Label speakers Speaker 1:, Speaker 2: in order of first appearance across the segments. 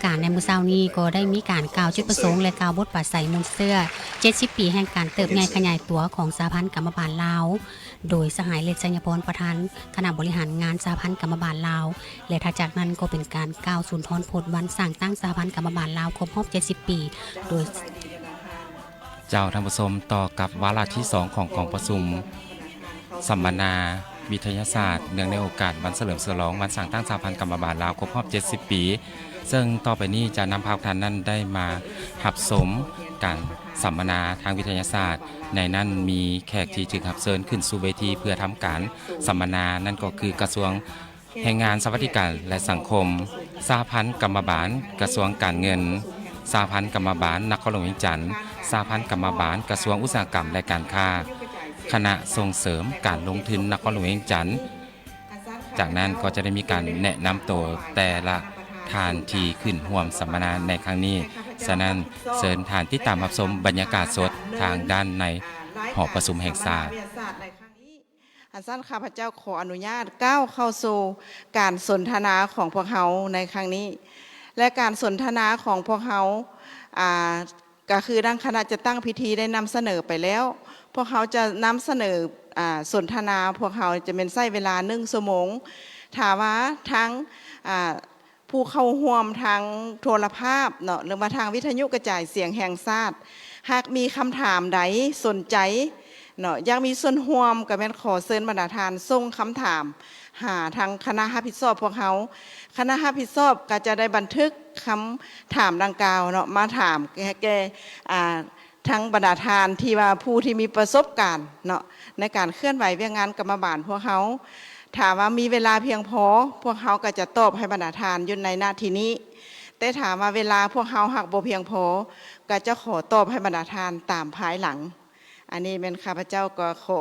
Speaker 1: การในมื้อเช้านี้ก็ได้มีการกล่าวจุดประสงค์และกล่าวบทปราศัยมวลเสื้อ70 ปีแห่งการเติบใหญ่ขยายตัวของสหพันธ์กรรมบาลลาวโดยสหายเล็กชัญพรประธานคณะบริหารงานสหพันธ์กรรมบาลลาวและถัดจากนั้นก็เป็นการกล่าวสุนทรพจน์วันสร้างตั้งสหพันธ์กรรมบาลลาวครบรอบ70 ปีโดย
Speaker 2: เจ้าท่านผู้ชมต่อกับวาระที่2ของกองประชุมสัมมนาวิทยาศาสตร์เนื่องในโอกาสวันเฉลิมฉลองวันสร้างตั้งสหพันธ์กรรมบาลลาวครบรอบ70 ปีซึ่งต่อไปนี้จะนำภาพท่านนั้นได้มาหับสมการสัมมนาทางวิทยาศาสตร์ในนั้นมีแขกที่ถูกรับเชิญขึ้นสู่เวทีเพื่อทำการสัมมนานั่นก็คือกระทรวงแรงงานสวัสดิการและสังคมสหพันธ์กรรมบาลกระทรวงการเงินสหพันธ์กรรมบาลนครหลวงเวียงจันทร์สหพันธ์กรรมบาลกระทรวงอุตสาหกรรมและการค้าคณะส่งเสริมการลงทุนนครหลวงเวียงจันทร์จากนั้นก็จะได้มีการแนะนำตัวแต่ละทานที่ขึ้นร่วมสัมมนาในครั้งนี้ฉะนั้นเชิญทานที่ตามรับชมบรรยากาศสดทางด้านในหอประชุมแห่งชาติ
Speaker 3: สั้นข้าพเจ้าขออนุญาตก้าวเข้าสู่การสนทนาของพวกเขาในครั้งนี้และการสนทนาของพวกเขาก็คือดังคณะจะตั้งพิธีได้นำเสนอไปแล้วพวกเขาจะนำเสนอสนทนาพวกเขาจะเป็นใช้เวลา1 ชั่วโมงถามว่าทั้งผู้เข้าร่วมทางโทรภาพเนาะหรือว่าทางวิทยุกระจายเสียงแห่งชาติหากมีคำถามใดสนใจเนาะยังมีส่วนร่วมกับแม่นขอเชิญบรรดาทานส่งคำถามหาทางคณะรับผิดชอบพวกเขาคณะรับผิดชอบก็จะได้บันทึกคำถามดังกล่าวเนาะมาถามแกทั้งบรรดาทานที่ว่าผู้ที่มีประสบการณ์เนาะในการเคลื่อนไหวเวียงงานกรรมบาลพวกเขาถามว่ามีเวลาเพียงพอพวกเขาก็จะตอบให้บรรดาทานอยู่ในหน้าที่นี้แต่ถามว่าเวลาพวกเขาหักบ่เพียงพอก็จะขอตอบให้บรรดาทานตามภายหลังอันนี้เป็นข้าพเจ้าก็ขอ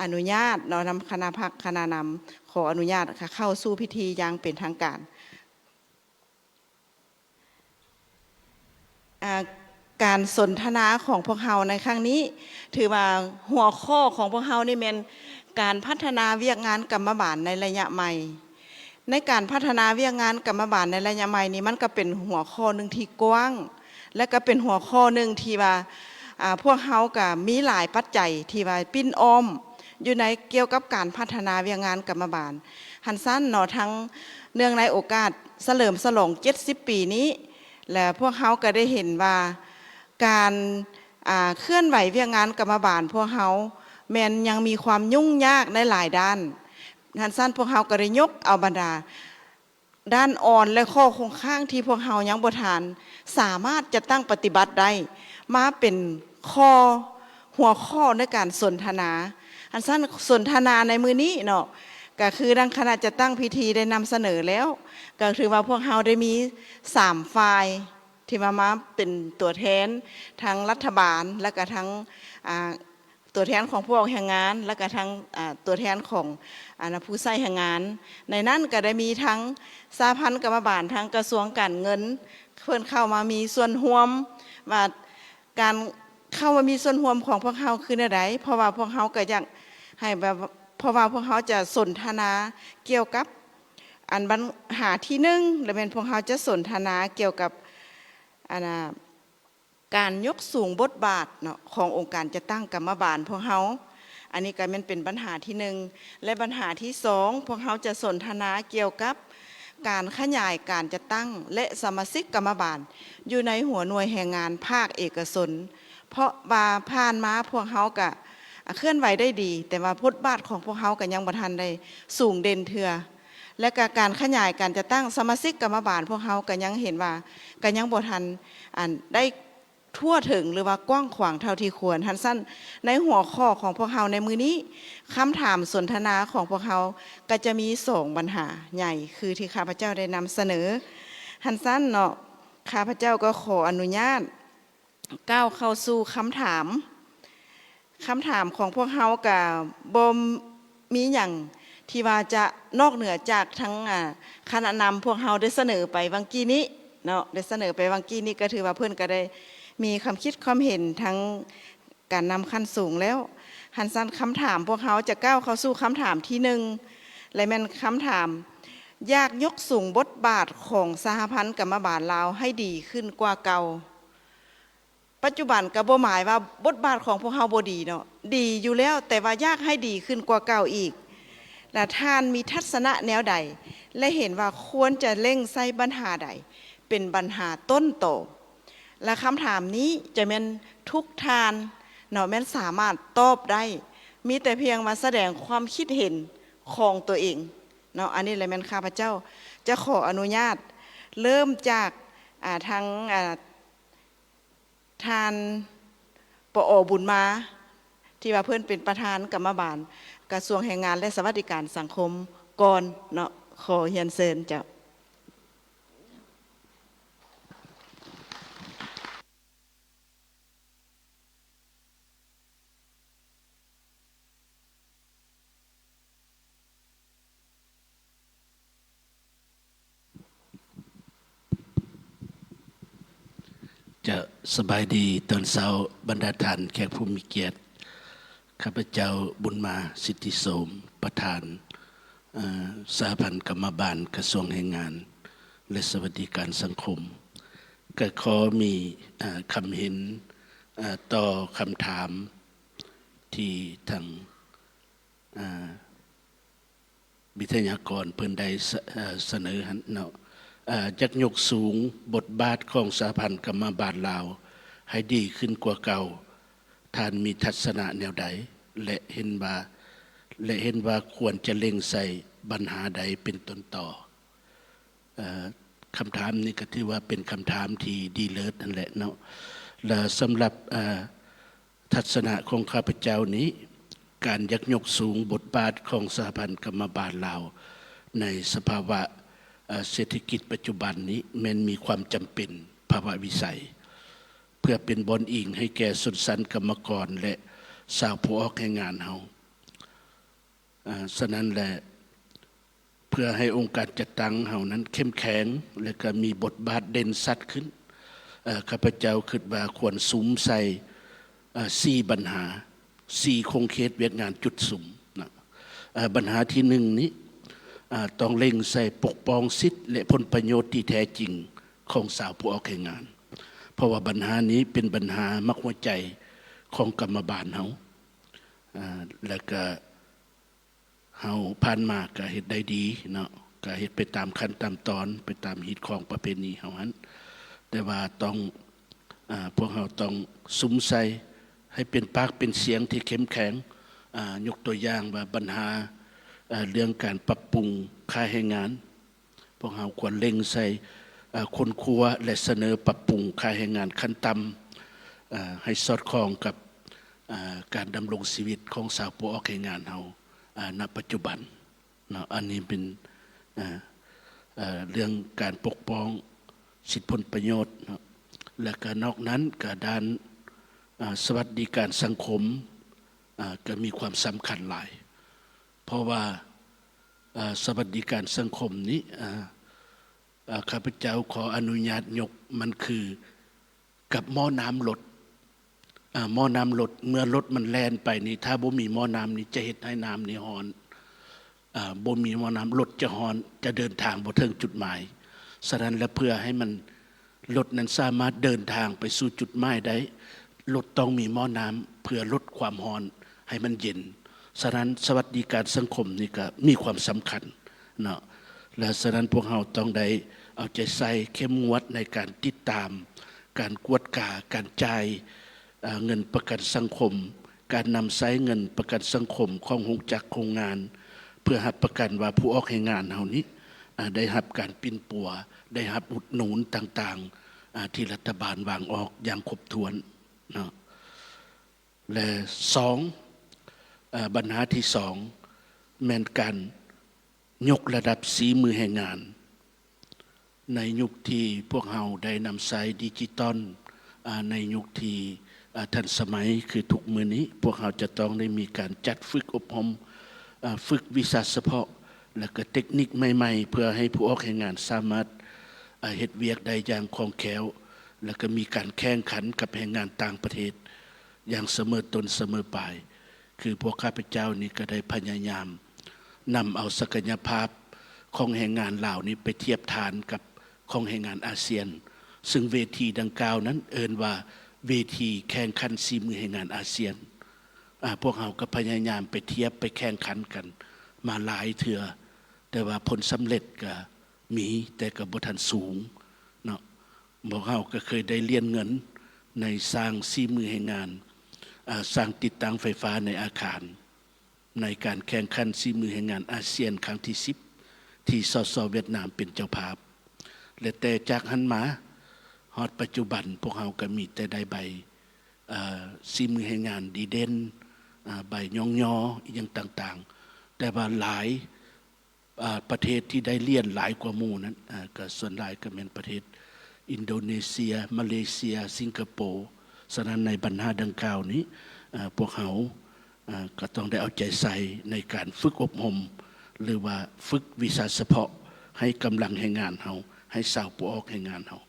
Speaker 3: อนุญาตเรานำคณะพักคณะนำขออนุญาตเข้าสู่พิธีอย่างเป็นทางการการสนทนาของพวกเราในครั้งนี้ถือว่าหัวข้อของพวกเรานี่เป็นการพัฒนาเวียกงานกรรมบาลในระยะใหม่ในการพัฒนาเวียกงานกรรมบาลในระยะใหม่นี้มันก็เป็นหัวข้อหนึ่งที่กว้างและก็เป็นหัวข้อหนึ่งที่ว่าพวกเขาก็มีหลายปัจจัยที่ว่าปิ้นอ้อมอยู่ในเกี่ยวกับการพัฒนาเวียกงานกรรมบาลหันสั้นเนาะทั้งเนื่องในโอกาสเฉลิมฉลอง70 ปีนี้และพวกเขาก็ได้เห็นว่าการเคลื่อนไหวเวียกงานกรรมบาลพวกเขาแม้นยังมีความยุ่งยากในหลายด้านหันสั้นพวกเขาก็ได้ยกเอาบรรดาด้านอ่อนและข้อคงข้างที่พวกเขายังบ่ทานสามารถจะตั้งปฏิบัติได้มาเป็นหัวข้อในการสนทนาอันสั้นสนทนาในมือนี้เนาะก็คือดังคณะจะตั้งพิธีได้นำเสนอแล้วก็ถือว่าพวกเขาได้มี3 ฝ่ายที่มาเป็นตัวแทนทั้งรัฐบาลและก็ทั้งตัวแทนของพวกแรงงานและก็ทั้งตัวแทนของผู้ใช้แรงงานในนั้นก็ได้มีทั้งสหพันธ์กรรมบาลทั้งกระทรวงการเงินเพิ่นเข้ามามีส่วนร่วมว่าการเข้ามามีส่วนร่วมของพวกเขาคืออะไรเพราะว่าพวกเขาก็อยากให้แบบเพราะว่าพวกเขาจะสนทนาเกี่ยวกับปัญหาที่1และเป็นพวกเขาจะสนทนาเกี่ยวกับการยกสูงบทบาทเนาะขององค์การจะตั้งกรรมบาลพวกเขาอันนี้ก็เป็นปัญหาที่1และปัญหาที่2พวกเขาจะสนทนาเกี่ยวกับการขยายการจะตั้งและสมาชิกกรรมบาลอยู่ในหัวหน่วยแรงงานภาคเอกชนเพราะว่าผ่านมาพวกเขาก็เคลื่อนไหวได้ดีแต่ว่าบทบาทของพวกเขาก็ยังบ่ทันได้สูงเด่นเถื่อและการขยายการจะตั้งสมาชิกกรรมบาลพวกเขาก็ยังเห็นว่าก็ยังบ่ทันได้ทั่วถึงหรือว่ากว้างขวางเท่าที่ควรทันสั้นในหัวข้อของพวกเขาในมือนี้คำถามสนทนาของพวกเขาก็จะมี2 ปัญหาใหญ่คือที่ข้าพเจ้าได้นำเสนอทันสั้นเนาะข้าพเจ้าก็ขออนุญาตก้าวเข้าสู่คำถามของพวกเขากับบ่มีอย่างที่ว่าจะนอกเหนือจากทั้งคณะนำพวกเขาได้เสนอไปวังกี้นี้เนาะได้เสนอไปวังกี้นี้ก็ถือว่าเพื่อนก็ได้มีความคิดความเห็นทั้งการนำขั้นสูงแล้วหันสั้นคำถามพวกเขาจะก้าวเข้าสู่คำถามที่1และเป็นคำถาม อยากยกสูงบทบาทของสหพันธ์กรรมบาลลาวให้ดีขึ้นกว่าเก่าปัจจุบันก็บ่หมายว่าบทบาทของพวกเฮาบ่ดีเนาะดีอยู่แล้วแต่ว่าอยากให้ดีขึ้นกว่าเก่าอีกและท่านมีทัศนะแนวใดและเห็นว่าควรจะเร่งใส่ปัญหาใดเป็นปัญหาต้นโตและคำถามนี้จะแม่นทุกทานเนาะแม่นสามารถตอบได้มีแต่เพียงมาแสดงความคิดเห็นของตัวเองเนาะอันนี้เลยแม่นข้าพเจ้าจะขออนุญาตเริ่มจากทางทานปอบุญมาที่ว่าเพื่อนเป็นประธานกรรมบาลกระทรวงแรงงานและสวัสดิการสังคมก่อนเนาะขอเฮียนเชิญเจ้า
Speaker 4: จะสบายดีตอนเช้าบรรดาท่านแขกผู้มีเกียรติข้าพเจ้าบุญมาสิทธิโสมประธานสหพันธ์กรรมบาลกระทรวงแรงงานและสวัสดิการสังคมก็ขอมีคำเห็นต่อคำถามที่ทางวิทยากรเพิ่นได้เสนอเนาะจักยกสูงบทบาทของสหพันธ์กรรมบาลลาวให้ดีขึ้นกว่าเก่าท่านมีทัศนะแนวใดและเห็นว่าควรจะเล็งใส่ปัญหาใดเป็นต้นต่อคำถามนี้ก็ถือว่าเป็นคำถามที่ดีเลิศนั่นแหละเนาะและสำหรับทัศนะของข้าพเจ้านี้การยักยกสูงบทบาทของสหพันธ์กรรมบาลลาวในสภาวะเศรษฐกิจปัจจุบันนี้มันมีความจำเป็นภาวะวิสัยเพื่อเป็นบอนอิงให้แก่สุนทรกรรมกรและสาวผู้ออกแรงงานเฮาฉะนั้นแหละเพื่อให้องค์การจัดตั้งเฮานั้นเข้มแข็งและก็มีบทบาทเด่นชัดขึ้นข้าพเจ้าคิดว่าควรสุมใส่4ปัญหา4คงเขตเวียกงานจุดสุมนะปัญหาที่1นี้ต้องเล็งใส่ปกป้องสิทธิและผลประโยชน์ที่แท้จริงของสาวผู้ออกแรงงานเพราะว่าปัญหานี้เป็นปัญหามักหัวใจของกรรมบาลเฮาแล้วก็เฮาผ่านมาก็เฮ็ดได้ดีเนาะก็เฮ็ดไปตามขั้นตามตอนไปตามฮีตของประเพณีเฮาหันแต่ว่าต้องพวกเฮาต้องสุมใส่ให้เป็นปากเป็นเสียงที่เข้มแข็งยกตัวอย่างว่าปัญหาเรื่องการปรับปรุงค่าแรงงานพวกเราควรเล็งใส่คนครัวและเสนอปรับปรุงค่าแรงงานขั้นต่ำให้สอดคล้องกับการดำรงชีวิตของสาวผู้ออกแรงงานเราณปัจจุบันเนาะอันนี้เป็นเรื่องการปกป้องสิทธิผลประโยชน์เนาะและก็นอกนั้นก็ด้านสวัสดิการสังคมก็มีความสำคัญหลายเพราะว่าสวัสดิการสังคมนี้ข้าพเจ้าขออนุญาตยกมันคือกับหม้อน้ำรถหม้อน้ำรถเมื่อรถมันแล่นไปนี่ถ้าบ่มีหม้อน้ำนี่จะเฮ็ดให้น้ำนี่ฮ้อนบ่มีหม้อน้ำรถจะฮ้อนจะเดินทางบ่ถึงจุดหมายฉะนั้นและเพื่อให้มันรถนั้นสามารถเดินทางไปสู่จุดหมายได้รถต้องมีหม้อน้ำเพื่อลดความร้อนให้มันเย็นฉะนั้นสวัสดิการสังคมนี่ก็มีความสำคัญเนาะและฉะนั้นพวกเราต้องได้เอาใจใส่เข้มงวดในการติดตามการกวดกาการจ่ายเงินประกันสังคมการนำใช้เงินประกันสังคมของโรงจักรโรงงานเพื่อรับประกันว่าผู้ออกแรงงานเฮานี้ได้รับการปินปัวได้รับอุดหนุนต่างๆที่รัฐบาลวางออกอย่างครบถ้วนเนาะและปัญหาที่2แม่นการยกระดับสีมือแห่งงานในยุคที่พวกเราได้นำใช้ดิจิตอลในยุคที่ทันสมัยคือทุกมื้อนี้พวกเราจะต้องได้มีการจัดฝึกอบรมฝึกวิชาเฉพาะและก็เทคนิคใหม่ๆเพื่อให้ผู้ออกแรงงานสามารถเฮ็ดเวียกได้อย่างคล่องแคล่วและก็มีการแข่งขันกับแรงงานต่างประเทศอย่างเสมอต้นเสมอปลายคือพวกข้าพเจ้านี่ก็ได้พยายามนำเอาศักยภาพ ของแรงงานลาวนี้ไปเทียบทานกับของแรงงานอาเซียนซึ่งเวทีดังกล่าวนั้นเอิ้นว่าเวทีแข่งขันฝีมือแรงงานอาเซียนพวกเราก็พยายามไปเทียบไปแข่งขันกันมาหลายเทื่อแต่ว่าผลสำเร็จก็มีแต่ก็บ่ทันสูงเนาะพวกเราก็เคยได้เรียนเงินในสร้างฝีมือแรงงานสร้างติดตั้งไฟฟ้าในอาคารในการแข่งขันฝีมือแรงงานอาเซียนครั้งที่10ที่สสเวียดนามเป็นเจ้าภาพและแต่จากหันมาฮอดปัจจุบันพวกเราก็มีแต่ได้ใบฝีมือแรงงานดีเด่นใบย่องยออย่างต่างๆแต่ว่าหลายประเทศที่ได้เรียนหลายกว่าหมู่นั้นก็ส่วนหลายก็เป็นประเทศอินโดนีเซียมาเลเซียสิงคโปร์ฉะนั้นในปัญหาดังกล่าวนี้พวกเขาก็ต้องได้เอาใจใส่ในการฝึกอบรมหรือว่าฝึกวิชาเฉพาะให้กำลังแรงงานเขาให้สาวผู้ออกแรงงานเขา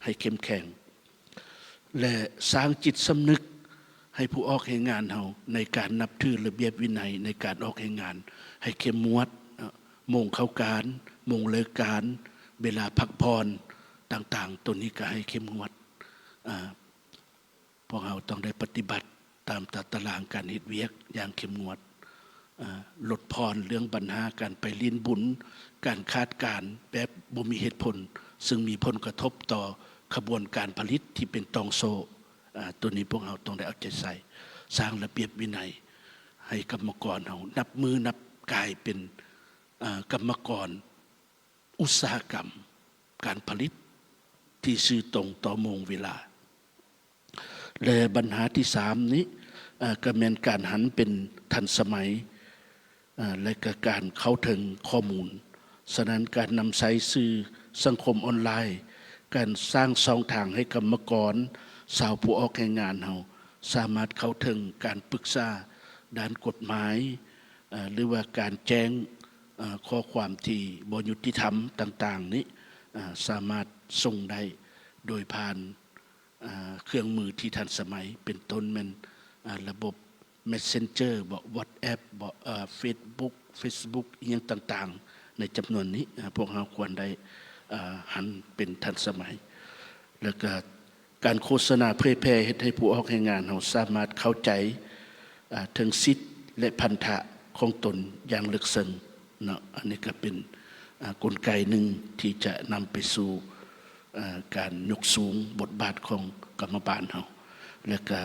Speaker 4: ให้เข้มแข็งและสร้างจิตสำนึกให้ผู้ออกแรงงานเขาในการนับถือระเบียบวินัยในการออกแรงงานให้เข้มงวดโมงเข้าการโมงเลิกการเวลาพักผ่อนต่างๆตัวนี้ก็ให้เข้มงวดพวกเราต้องได้ปฏิบัติตามตารางการเฮ็ดเวียกอย่างเข้มงวดลดพรเรื่องปัญหาการไปเรียนบุญการคาดการแบบบ่มีเหตุผลซึ่งมีผลกระทบต่อขบวนการผลิตที่เป็นตองโซตัวนี้พวกเราต้องได้เอาใจใส่สร้างระเบียบวินัยให้กรรมกรเรานับมือนับกายเป็นกรรมกรอุตสาหกรรมการผลิตที่ซื่อตรงต่อโมงเวลาและปัญหาที่3นี้ก็เป็นการหันเป็นทันสมัยและก็การเข้าถึงข้อมูลฉะนั้นการนำใช้สื่อสังคมออนไลน์การสร้างช่องทางให้กรรมกรสาวผู้ออกแรงงานเราสามารถเข้าถึงการปรึกษาด้านกฎหมายหรือว่าการแจ้งข้อความที่บ่ยุติธรรมต่างๆนี้สามารถส่งได้โดยผ่านเครื่องมือที่ทันสมัยเป็นต้นแม่นระบบ Messenger บ่ WhatsApp บ่Facebook อีหยังต่างๆในจำนวนนี้พวกเราควรได้หันเป็นทันสมัยแล้วก็การโฆษณาเผยแพร่เฮ็ดให้ผู้ออกแรงงานเราสามารถเข้าใจถึงสิทธิและพันธะของตนอย่างลึกซึ้งเนาะอันนี้ก็เป็นกลไกหนึ่งที่จะนำไปสู่การยกสูงบทบาทของกรรมบาลเราแล้วก็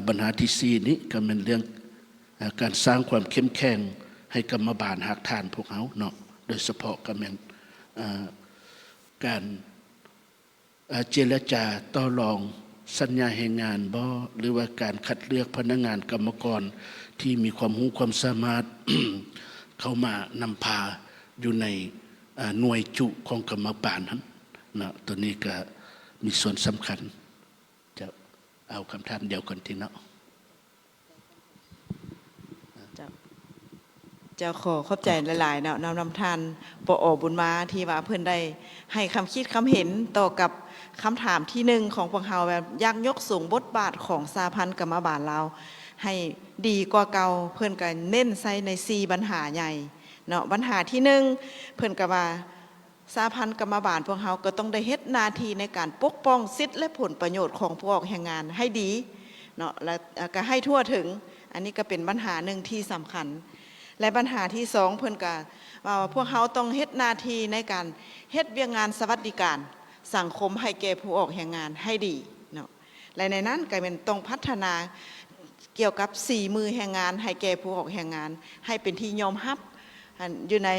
Speaker 4: ปัญหาที่4นี้ก็เป็นเรื่องการสร้างความเข้มแข็งให้กรรมบาลหักฐานพวกเขาเนาะโดยเฉพาะก็เป็นการเจรจาต่อรองสัญญาแรงงานบ่หรือว่าการคัดเลือกพนักงานกรรมกรที่มีความรู้ความสามารถ เข้ามานำพาอยู่ในหน่วยจุของกรรมบาลนั้นนะตัวนี้ก็มีส่วนสำคัญจะเอาคำถามเดียวกันทีเนาะ
Speaker 3: เจ้าขอขอบใจหลายๆเนาะนำทานปอบุญมาที่ว่าเพิ่นได้ให้คำคิดคำเห็นต่อกับคำถามที่1ของพวกเราแบบอยากยกสูงบทบาทของสหพันธ์กรรมบาลลาวให้ดีกว่าเก่าเพิ่นก็เน้นใส่ใน4ปัญหาใหญ่เนาะปัญหาที่1เพิ่นก็ว่าสหพันธ์กรรมบาลพวกเราก็ต้องได้เฮ็ดหน้าที่ในการปกป้องสิทธิและผลประโยชน์ของผู้ออกแรงงานให้ดีเนาะและก็ให้ทั่วถึงอันนี้ก็เป็นปัญหาหนึ่งที่สำคัญและปัญหาที่2เพิ่นก็ว่าพวกเขาต้องเฮ็ดหน้าที่ในการเฮ็ดเวียงงานสวัสดิการสังคมให้แก่ผู้ออกแรงงานให้ดีเนาะและในนั้นก็เป็นต้องพัฒนาเกี่ยวกับ4มือแรงงานให้แก่ผู้ออกแรงงานให้เป็นที่ยอมรับอยู่ใน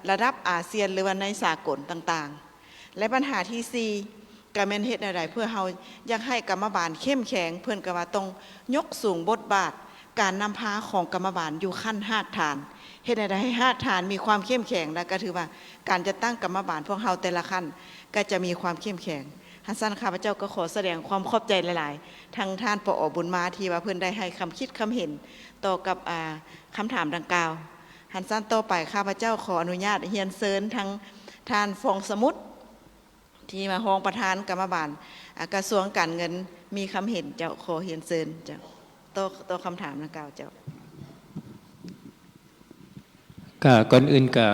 Speaker 3: ระดับอาเซียนหรือว่าในสากลต่างๆและปัญหาที่4ก็แม่นเฮ็ดอะไรเพื่อเฮาอยากให้กรรมบาลเข้มแข็งเพิ่นก็ว่าต้องยกสูงบทบาทการนำพาของกรรมบาลอยู่ขั้นหากฐานเฮ็ดให้หากฐานมีความเข้มแข็งและก็ถือว่าการจะตั้งกรรมบาลพวกเฮาแต่ละขั้นก็จะมีความเข้มแข็งฮัสซันข้าพเจ้าก็ขอแสดงความขอบใจหลายๆทางท่านปอบุญมาที่ว่าเพิ่นได้ให้คำคิดคำเห็นต่อกับคำถามดังกล่าวฮัสซันต่อไปข้าพเจ้าขออนุญาตเรียนเชิญทางท่านฟองสมุทรที่มาห้องประธานกรรมบาลกระทรวงการเงินมีคำเห็นเจ้าขอเรียนเชิญเจ้าต่อคำถามดังกล่าวเจ้า
Speaker 5: ก็ก่อนอื่นก็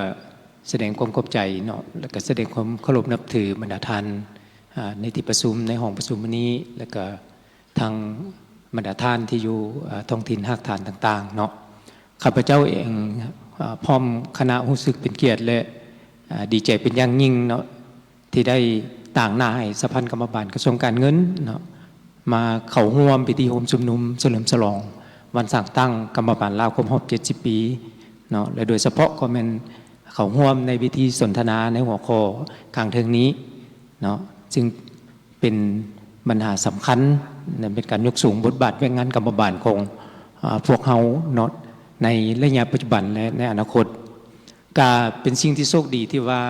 Speaker 5: แสดงความขอบใจเนาะแล้วก็แสดงความเคารพนับถือบรรดาท่านในที่ประชุมในห้องประชุมวันนี้แล้วก็ทางบรรดาท่านที่อยู่ท้องถิ่นภาคฐานต่างๆเนาะข้าพเจ้าเองพร้อมคณะรู้สึกเป็นเกียรติและดีใจเป็นอย่างยิ่งเนาะที่ได้ต่างหน้าให้สภากรรมบาลกระทรวงการเงินเนาะมาเข้าร่วมพิธีโฮมชุมนุมเฉลิมฉลองวันสร้างตั้งกรรมบาลลาวครบรอบ70 ปีเนาะและโดยเฉพาะก็เป็นเข้าร่วมในพิธีสนทนาในหัวข้อกลางเทิงนี้เนาะจึงเป็นปัญหาสำคัญเป็นการยกสูงบทบาทแรงงานกรรมบาลของพวกเขาเนาะในระยะปัจจุบันและในอนาคตก็เป็นสิ่งที่โชคดีที่ว่า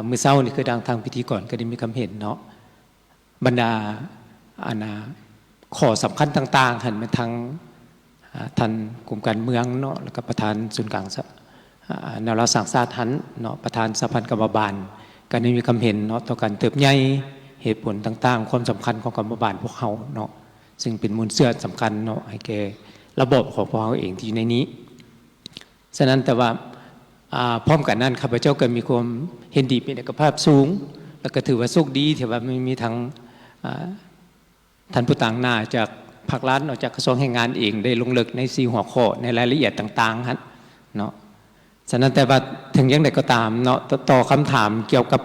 Speaker 5: มือเศร้านี่คือทางพิธีก่อนก็ได้มีคำเห็นเนาะบรรดาข้อสำคัญต่างๆหันมาทางท่านกรมการเมืองเนาะแล้วก็ประธานศูนย์กลางแนวรักษาศาสตร์หันเนาะประธานสภากรรมบาลก็ได้มีคำเห็นเนาะต่อการเติบใหญ่เหตุผลต่างๆความสำคัญของกรรมบาลพวกเขาเนาะซึ่งเป็นมูลเสื่อสำคัญเนาะให้แก่ระบบของพวกเขาเองที่อยู่ในนี้ฉะนั้นแต่ว่าพร้อมกันนั้นข้าพเจ้าก็มีความเห็นดีเป็นเอกภาพสูงแล้วก็ถือว่าโชคดีที่ว่าไม่มีทั้งท่านผู้ต่างหน้าจากภาครัฐออกจากกระทรวงแรงงานเองได้ลงลึกใน4 หัวข้อในรายละเอียดต่างๆฮะเนาะฉะนั้นแต่ว่าถึงอย่างไรก็ตามเนาะต่อคำถามเกี่ยวกับ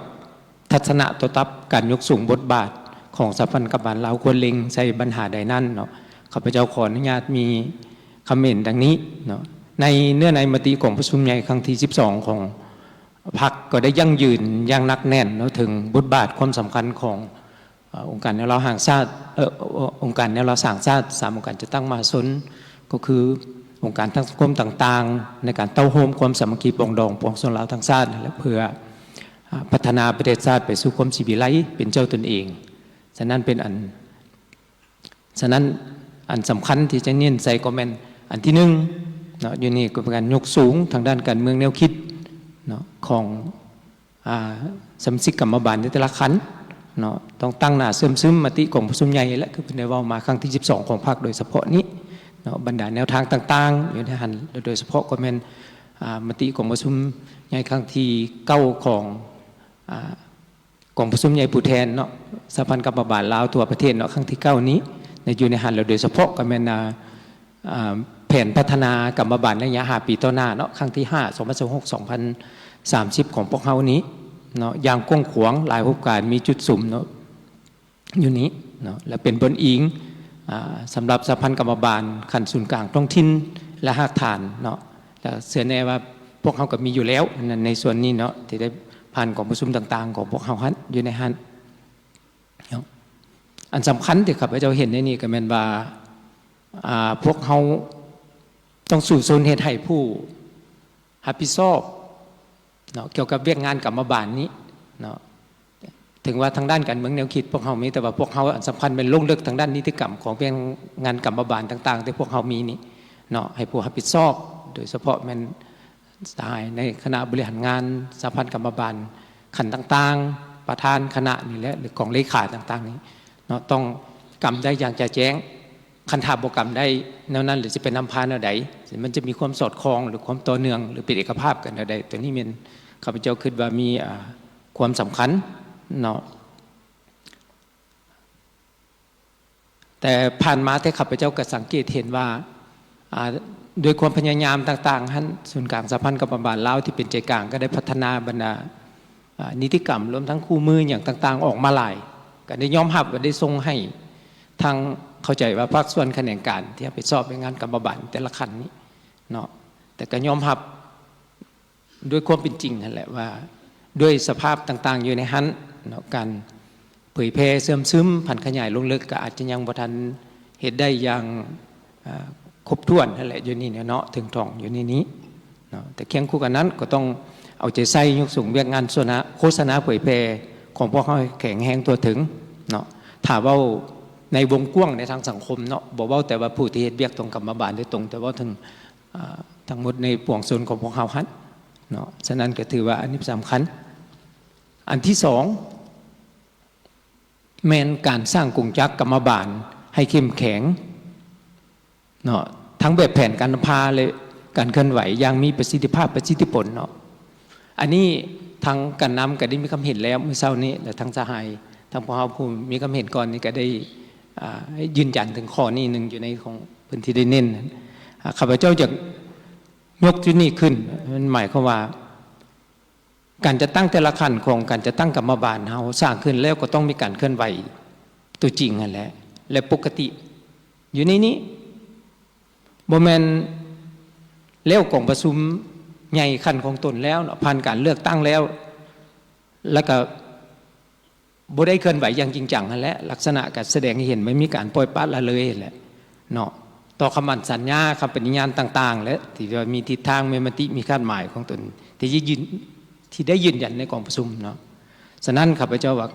Speaker 5: ทัศนะตัวตับการยกสูงบทบาทของสภากรรมบาลลาวควรเล็งใส่ปัญหาใดนั่นเนาะข้าพเจ้าขออนุญาตมีคำเห็นดังนี้เนาะในเนื้อในมติของประชุมใหญ่ครั้งที่12ของพรรคก็ได้ยั่งยืนอย่างนักแน่นเนาะถึงบทบาทความสำคัญขององค์การแนวเราห่างชาติองค์การแนวเราสร้างชาติ3องค์การจะตั้งมาสนก็คือองค์การทั้งสังคมต่างๆในการเต้าโฮมความสามัคคีปองดองปวงชนลาวทั้งชาติและเพื่อพัฒนาประเทศชาติไปสู่ความสิวิไลเป็นเจ้าตนเองฉะนั้นเป็นอันสำคัญที่จะเน้นใส่ก็แม่นอันที่1เนาะอยู่นี่ก็เป็นการยกสูงทางด้านการเมืองแนวคิดเนาะของสมาชิกกรรมบาลในแต่ละขันเนาะต้องตั้งหน้าเสริมซึมมติของประชุมใหญ่และคือเป็นได้ว่ามาครั้งที่12ของพรรคโดยเฉพาะนี้เนาะบรรดาแนวทางต่างๆอยู่ในหันโดยเฉพาะก็เป็นมติของประชุมใหญ่ครั้งที่9ของประชุมใหญ่ผู้แทนเนาะสภากรรมบาลลาวทั่วประเทศเนาะครั้งที่9นี้ในอยู่ในหันแล้วโดยเฉพาะก็เป็นแผนพัฒนากรรมบาลระยะ5 ปีต่อหน้าเนาะครั้งที่5 2026-2030ของพวกเขานี้เนาะอย่างกว้างขวางหลายโครงการมีจุดสุ่มเนาะอยู่นี้เนาะและเป็นบนอิงสำหรับสภากรรมบาลขั้นศูนย์กลางท้องถิ่นและภาคฐานเนาะแต่เชื่อแน่ว่าพวกเขาก็มีอยู่แล้วในส่วนนี้เนาะที่ได้ผ่านกองประชุมต่างๆของพวกเขาฮันอยู่ในฮันอันสำคัญที่ข้าพเจ้าเห็นในนี้ก็เป็นว่าพวกเขาต้องสู่โซนเหตุให้ผู้รับผิดชอบเนาะเกี่ยวกับเวียกงานกรรมบาลนี้เนาะถึงว่าทางด้านการเมืองแนวคิดพวกเขามีแต่ว่าพวกเขาอันสำคัญเป็นลงลึกทางด้านนิติกรรมของเวียกงานกรรมบาลต่างๆที่พวกเขามีนี่เนาะให้ผู้รับผิดชอบโดยเฉพาะมันสายในคณะบริหารงานสภากรรมบาลขันต่างๆประธานคณะนี่แหละหรือกองเลขาต่างๆนี้เนาะต้องกำได้อย่างจะแจ้งคันถาโปรแกรมได้แนวนั้นหรือจะเป็นนำพาแนวใดมันจะมีความสอดคล้องหรือความต่อเนื่องหรือเป็นเอกภาพกันแนวใดตัวนี้มันข้าพเจ้าคิดว่ามีความสำคัญเนาะแต่ผ่านมาที่ข้าพเจ้าก็สังเกตเห็นว่าโดยความพยายามต่างๆท่านศูนย์กลางสภากรรมบาลลาวที่เป็นใจกลางก็ได้พัฒนาบรรดานิติกรรมรวมทั้งคู่มืออย่างต่างๆออกมาหลายก็ได้ยอมรับว่าได้ทรงให้ทางเข้าใจว่าภาคส่วนแขนงการที่ไปสอบในงานกรรมบาลแต่ละขันนี้เนาะแต่ก็ยอมรับด้วยความเป็นจริงนั่นแหละว่าด้วยสภาพต่างๆอยู่ในหันเนาะการเผยแพร่เสื่อมซึมผันขยายลงลึกก็อาจจะยังบ่ทันเหตุได้อย่างครบถ้วนนั่นแหละอยู่นี่เนาะถึงท่องอยู่ในนี้เนาะแต่เคียงคู่กันนั้นก็ต้องเอาใจใส่ยกสูงเวียกงานโฆษณาเผยแพร่ของพวกเขาแข็งแรงตัวถึงเนาะถ้าว่าในวงกว้างในทางสังคมเนาะบอกว่าแต่ว่าผู้ที่เฮ็ดเวียกตรงกรรมบาลโดยตรงแต่ว่าทั้งหมดในปวงชนของพวกเขาฮั่นเนาะฉะนั้นก็ถือว่าอันนี้สำคัญอันที่2แม้นการสร้างกงจักรกรรมบาลให้เข้มแข็งเนาะทั้งแบบแผนการพาเลยการเคลื่อนไหวอย่างมีประสิทธิภาพประสิทธิผลเนาะ อันนี้ทางการนำก็ได้มีความเห็นแล้วเมื่อเช้านี้แต่ทางสหายทางพวกเราผู้มีความเห็นก่อนนี่ก็ได้ยืนยันถึงข้อนี้หนึ่งอยู่ในของพื้นที่ได้เน้นข้าพเจ้าจะยกจุดนี้ขึ้นมันหมายความว่าการจะตั้งแต่ละขั้นของการจะตั้งกรรมบาลเฮาสร้างขึ้นแล้วก็ต้องมีการเคลื่อนไหวตัวจริงนั่นแหละและปกติอยู่ในนี้บ่แม่นแล้วกองประชุมใหญ่ขั้นของตนแล้วผ่านการเลือกตั้งแล้วก็บ่ได้เคลื่อนไหวอย่างจริงจังนั่นแหละลักษณะการแสดงให้เห็นไม่มีการปล่อยปละละเลยแหละเนาะต่อคำมั่นสัญญาคำปฏิญาณต่างๆและที่มีทิศทางมีมติมีคาดหมายของตนที่ได้ยืนยันในกองประชุมเนาะฉะนั้นข้าพเจ้าว่า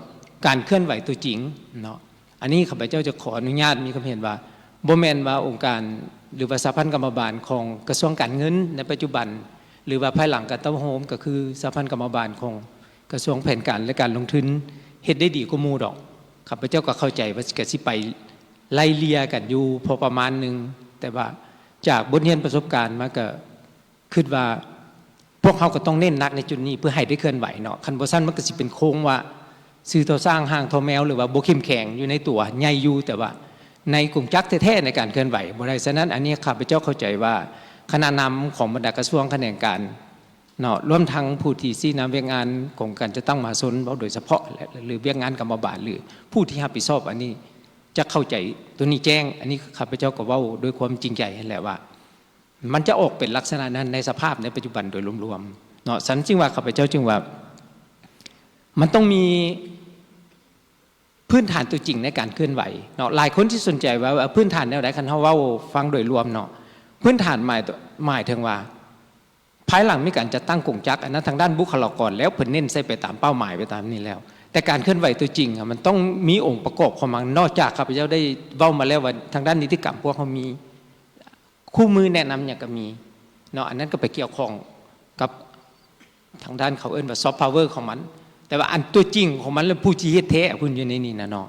Speaker 5: การเคลื่อนไหวตัวจริงเนาะอันนี้ข้าพเจ้าจะขออนุญาตมีความเห็นว่าบ่แม่นว่าองค์การหรือว่าสหพันธ์กรรมบาลของกระทรวงการเงินในปัจจุบันหรือว่าภายหลังการตั้งโฮมก็คือสหพันธ์กรรมบาลของกระทรวงแผนการและการลงทุนเฮ็ดได้ดีกว่าหมู่ดอกข้าพเจ้าก็เข้าใจว่าสิไปไล่เลียกันอยู่พอประมาณนึงแต่ว่าจากบทเรียนประสบการณ์มาก็คิดว่าพวกเขาก็ต้องเน้นนักในจุดนี้เพื่อให้ได้เคลื่อนไหวเนาะคันบ่ซั่นมันก็สิเป็นโค้งว่าซื้อต่อสร้างห้างทอแมวหรือว่าบ่เข้มแข็งอยู่ในตัวใหญ่อยู่แต่ว่าในกลุ่มจักรแท้ๆในการเคลื่อนไหวบ่ได้ฉะนั้นอันนี้ข้าพเจ้าเข้าใจว่าคณะนำของบรรดากระทรวงแขนงการเนาะรวมทั้งผู้ที่ชี้นำเวียกงานของการจะตั้งมหาชนโดยเฉพาะหรือเวียกงานกรรมบาลหรือผู้ที่รับผิดชอบอันนี้จะเข้าใจตัวนี้แจ้งอันนี้ข้าพเจ้าก็เว้าด้วยความจริงใจนั่นแหละว่ามันจะออกเป็นลักษณะนั้นในสภาพในปัจจุบันโดยรวมๆเนาะฉันจึงว่าข้าพเจ้าจึงว่ามันต้องมีพื้นฐานตัวจริงในการเคลื่อนไหวเนาะหลายคนที่สนใจว่าพื้นฐานแนวใดคันเฮาเว้าฟังโดยรวมเนาะพื้นฐานหมายถึงว่าภายหลังมีการจัดตั้งกงจักรอันนั้นทางด้านบุคลากรแล้วเพิ่นเน้นใส่ไปตามเป้าหมายไปตามนี้แล้วแต่การเคลื่อนไหวตัวจริงมันต้องมีองค์ประกอบของมันนอกจากข้าพเจ้าได้เว้ามาแล้วว่าทางด้านนิติกรรมพวกเขามีคู่มือแนะนำอย่างก็มีเนาะอันนั้นก็ไปเกี่ยวข้องกับทางด้านเขาเอิ้นว่าซอฟต์พาวเวอร์ของมันแต่ว่าอันตัวจริงของมันแล้วผู้ชี้เฮ็ดแท้คุณอยู่ในนี้นะเนาะ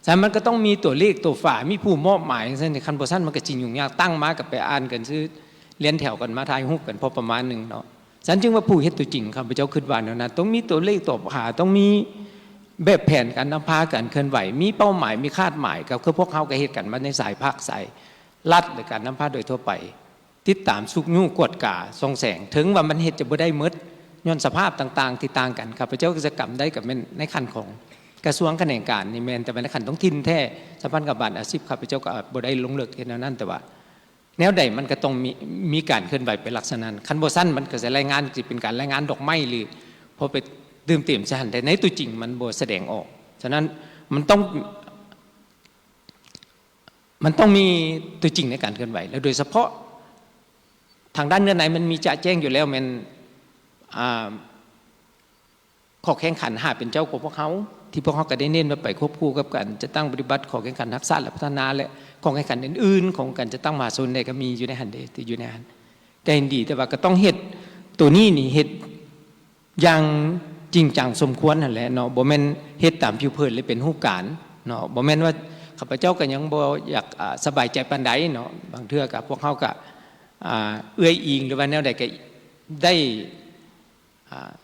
Speaker 5: ฉะนั้นมันก็ต้องมีตัวเลขตัวฝามีผู้มอบหมายฉะนั้นคันบ่ซั่นมันก็จริงยุ่งยากตั้งมากับไปอ่านกันซื้อเรียนแถวกันมาถ่ายรูปกันพอประมาณนึงเนาะฉะนั้นจึงว่าผู้เฮ็ดตัวจริงข้าพเจ้าคิดว่าแนวนั้นต้องมีตัวเลขตัวหาต้องมีแบบแผนการนำพาการเคลื่อนไหวมีเป้าหมายมีคาดหมายกับคือพวกเขาก็เฮ็ดกันมาในสายภาคสายรัฐหรือการนำพาโดยทั่วไปติดตามสุกยู่กวดกาส่องแสงถึงว่ามันเฮ็ดจะบ่ได้หมดย้อนสภาพต่างๆที่ต่างกันข้าพเจ้าก็จะกำได้กับในขั้นของกระทรวงแขนงการนี่แม่นแต่ในขั้นต้องทินแท้สหพันธ์กับบาลอาชีพข้าพเจ้าก็บ่ได้ลงเลิกเฮ็ดแนวนั้นแต่ว่าแนวใดมันก็ต้องมีการเคลื่อนไหวเป็นลักษณะนั้นคันบ่ซั่นมันก็จะรายงานสิเป็นการรายงานดอกไม้หรือพอไปดื่มเต็มซะหั่นแต่ในตัวจริงมันบ่แสดงออกฉะนั้นมันต้องมีตัวจริงในการเคลื่อนไหวแล้วโดยเฉพาะทางด้านเนื้อในมันมีจะแจ้งอยู่แล้วมันข้อแข่งขันหาเป็นเจ้าของพวกเขาที่พวกเขาก็ได้เน้นมาไปควบคู่กับกันจะตั้งปฏิบัติข้อแข่งขันทักษะและพัฒนาและข้อแข่งขันอื่นๆของกันจะตั้งมหาชนเนี่ยก็มีอยู่ในหันเดที่อยู่ในหันก็เห็นดีแต่ว่าก็ต้องเฮ็ดตัวนี้นี่เฮ็ดอย่างจริงจังสมควรนั่นแหละเนาะบ่แม่นเฮ็ดตามผิวเผินเลยเป็นรูปการเนาะบ่แม่นว่าข้าพเจ้าก็ยังบ่อยากสบายใจปานใดเนาะบางเทื่อกับพวกเขาก็เอื้อยอิงหรือว่าแนวใดก็ได้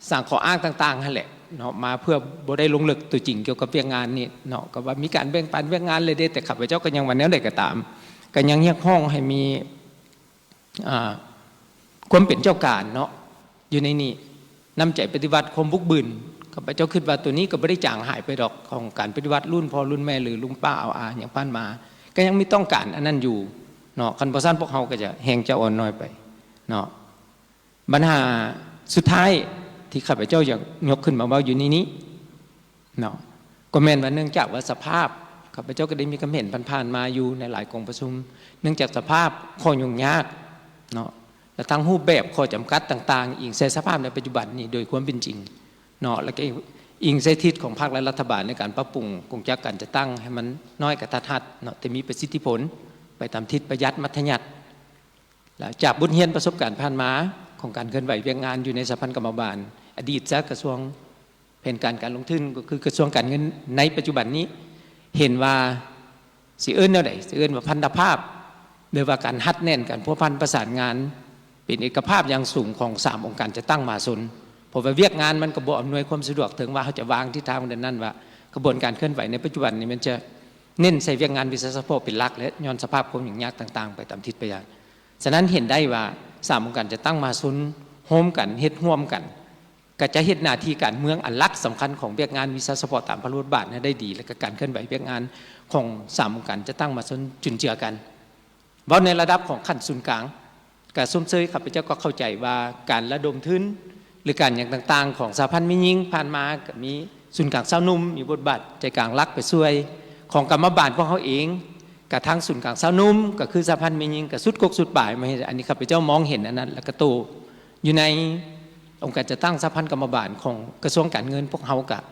Speaker 5: สร้างข้ออ้างต่างๆนั่นแหละเนาะมาเพื่อบ่ได้ลงลึกตัวจริงเกี่ยวกับเรื่องงานนี่เนาะก็ว่ามีการแบ่งปันเรื่องงานเลยเด้แต่ข้าพเจ้าก็ยังวันแนวใดก็ตามก็ยังเรียกร้องให้มีความเป็นเจ้าการเนาะอยู่ในนี้นำใจปฏิบัติความบุกบืนข้าพเจ้าคิดว่าตัวนี้ก็ไม่ได้จางหายไปดอกของการปฏิบัติรุ่นพ่อรุ่นแม่หรือลุงป้าเอาอาอย่างผ่านมาก็ยังมีต้องการอันนั้นอยู่เนาะคันบ่ซั่นพวกเขาก็จะแห้งจะอ่อนน้อยไปเนาะปัญหาสุดท้ายที่ข้าพเจ้าอยากยกขึ้นมาว่าอยู่นี้เนาะก็แม่นว่าเนื่องจากว่าสภาพข้าพเจ้าก็ได้มีความเห็นผ่านๆมาอยู่ในหลายกองประชุมเนื่องจากสภาพข้อยุ่งยากเนาะและทั้งรูปแบบข้อจำกัดต่างๆอิงใส่สภาพในปัจจุบันนี้โดยความเป็นจริงเนาะแล้วก็อิงใส่ทิศของภาคและรัฐบาลในการปรับปรุงกงจักรการจะตั้งให้มันน้อยกระทัดเนาะแต่มีประสิทธิผลไปตามทิศประหยัดมัธยัติและจากบทเรียนประสบการณ์ผ่านมาของการเคลื่อนไหวเวียงงานอยู่ในสหพันธ์กรรมบาลอดีตจากกระทรวงแผนการลงทุนก็คือกระทรวงการเงินในปัจจุบันนี้เห็นว่าสิเอิ้นแนวใดสิเอิ้นว่าพันธภาพหรือว่าการฮัดแน่นการพัวพันประสานงานเป็นเอกภาพอย่างสูงของ3องค์การจะตั้งมหาชน เพราะว่าเวียกงานมันก็บ่อำนวยความสะดวกถึงว่าเขาจะวางทิศทางดังนั้นว่ากระบวนการเคลื่อนไหวในปัจจุบันนี้มันจะเน้นใส่เวียกงานวิศวกรเป็นหลักและย้อนสภาพความยุ่งยากต่างๆไปตามทิศไปอย่างฉะนั้นเห็นได้ว่าสามองค์การจะตั้งมาซุนโฮมกันเฮ็ดร่วมกันก็จะเฮ็ดหน้าที่การเมืองอันลักสำคัญของเวียกงานวิศวกรตามพระรูปบาทได้ดีและก็การเคลื่อนไหวเวียกงานของสามองค์การจะตั้งมาซุนจุนเจือกันเพราะในระดับของขั้นศูนย์กลางการส้มเซยข้าพเจ้าก็เข้าใจว่าการระดมทุนหรือการอย่างต่างๆของสหพันธ์แม่หญิงผ่านมาก็มีศูนย์กลางสาวนุ่มมีบทบาทใจกลางรักไปช่วยของกรรมบาลพวกเขาเองกับทางศูนย์กลางสาวนุ่มก็คือสหพันธ์แม่หญิงกับสุดกกสุดป่ายมาอันนี้ข้าพเจ้ามองเห็นอันนั้นแล้วก็โตอยู่ในองค์การจะตั้งสหพันธ์กรรมบาลของกระทรวงการเงินพวกเขากับ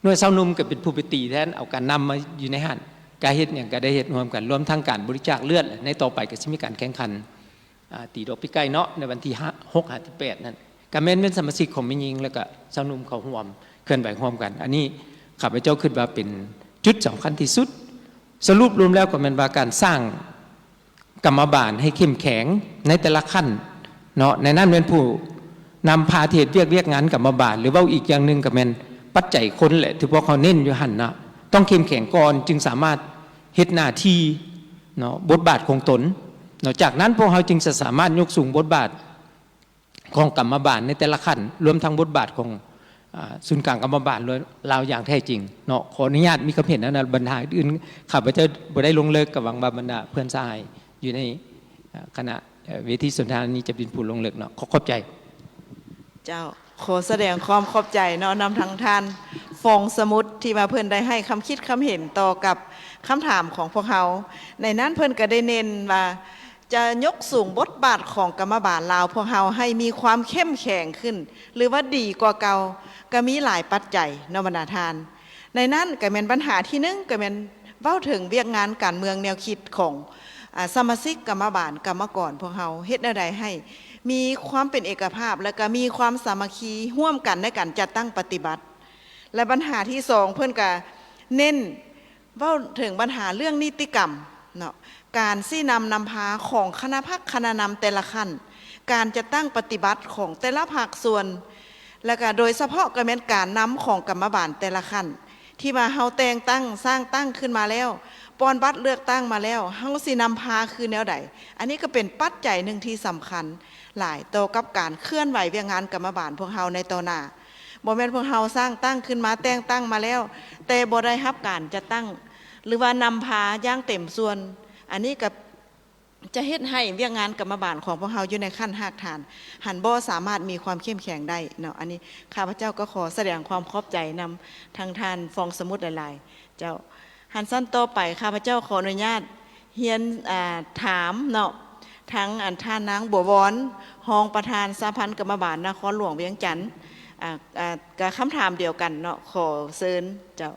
Speaker 5: หน่วยสาวนุ่มก็เป็นผู้ไปตีแทนเอาการนำมาอยู่ในหันการเฮ็ดอย่างก็ได้เฮ็ดรวมกันรวมทั้งการบริจาคเลือดในต่อไปก็จะมีการแข่งขันตีดอกปีไก่เนาะในวันที่6-8นั่นการแม่นเป็นสมาชิกของแม่หญิงแล้วก็สาวนุ่มเขาร่วมเคลื่อนไหวร่วมกันอันนี้ข้าพเจ้าคิดว่าเป็นจุดสำคัญที่สุดสรุปรวมแล้วก็เป็นว่าการสร้างกรรมบาลให้เข้มแข็งในแต่ละขั้นเนาะในนั้นเป็นผู้นำพาเทศเรียกงานกรรมบาลหรือว่าอีกอย่างหนึ่งก็เป็นปัจจัยคนแหละที่พวกเขาเน้นอยู่หันนะต้องเข้มแข็งก่อนจึงสามารถเฮ็ดหน้าที่เนาะบทบาทของตนนอกจากนั้นพวกเขาจึงจะสามารถยกสูงบทบาทของกรรมบาลในแต่ละขั้นรวมทั้งบทบาทของศูนย์กลางกรรมบาลเราอย่างแท้จริงเนาะขออนุญาตมีคำเห็นนะบรรดาอื่นข้าพเจ้าบ่ได้ลงเลิกกับวังบรรดาเพื่อนชายอยู่ในคณะเวทีสนทนานี้จะเป็นผู้ลงเลิกเนาะขอบใจ
Speaker 3: เจ้าขอแสดงความขอบใจเนาะนำทางท่านฟองสมุทรที่มาเพิ่นได้ให้คำคิดคำเห็นต่อกับคำถามของพวกเขาในนั้นเพิ่นก็ได้เน้นว่าจะยกสูงบทบาทของกรรมบาลลาวพวกเราให้มีความเข้มแข็งขึ้นหรือว่าดีกว่าเก่าก็มีหลายปัจจัยเนาะบรรดาทานในนั้นก็เป็นปัญหาที่หนึ่งก็เป็นเว้าถึงเวียกงานการเมืองแนวคิดของสมาชิกกรรมบาลกรรมกรพวกเราเฮ็ดอะไรให้มีความเป็นเอกภาพและก็มีความสามัคคีร่วมกันในการจัดตั้งปฏิบัติและปัญหาที่สองเพื่อนก็เน้นเว้าถึงปัญหาเรื่องนิติกรรมเนาะการซี่นำพาของคณะพักคณะนำแต่ละขั้นการจะตั้งปฏิบัติของแต่ละภาคส่วนและก็โดยเฉพาะก็เป็นการนำของกรรมบาลแต่ละขั้นที่มาเฮาแต่งตั้งสร้างตั้งขึ้นมาแล้วปอนบัตรเลือกตั้งมาแล้วเฮาสินำพาคือแนวใดอันนี้ก็เป็นปัจจัยหนึ่งที่สำคัญหลายต่อกับการเคลื่อนไหวเวียงงานกรรมบาลพวกเฮาในต่อหน้าบ่แม่นพวกเฮาสร้างตั้งขึ้นมาแต่งตั้งมาแล้วแต่บ่ได้รับการจะตั้งหรือว่านำพาอย่างเต็มส่วนอันนี้กับจะเฮ็ดให้เวียงงานกรรมบาลของพวกเฮาอยู่ในขั้นหากฐานหันบ่สามารถมีความเข้มแข็งได้เนาะอันนี้ข้าพเจ้าก็ขอแสดงความขอบใจนำทางท่านฟองสมุทรหลายๆเจ้าหันสั้นต่อไปข้าพเจ้าขออนุญาตเฮียนถามเนาะทั้งท่านนางบัววอนรองประธานสหพันธ์กรรมบาลนครหลวงเวียงจันทน์กับคำถามเดียวกันเนาะขอเชิญเจ้า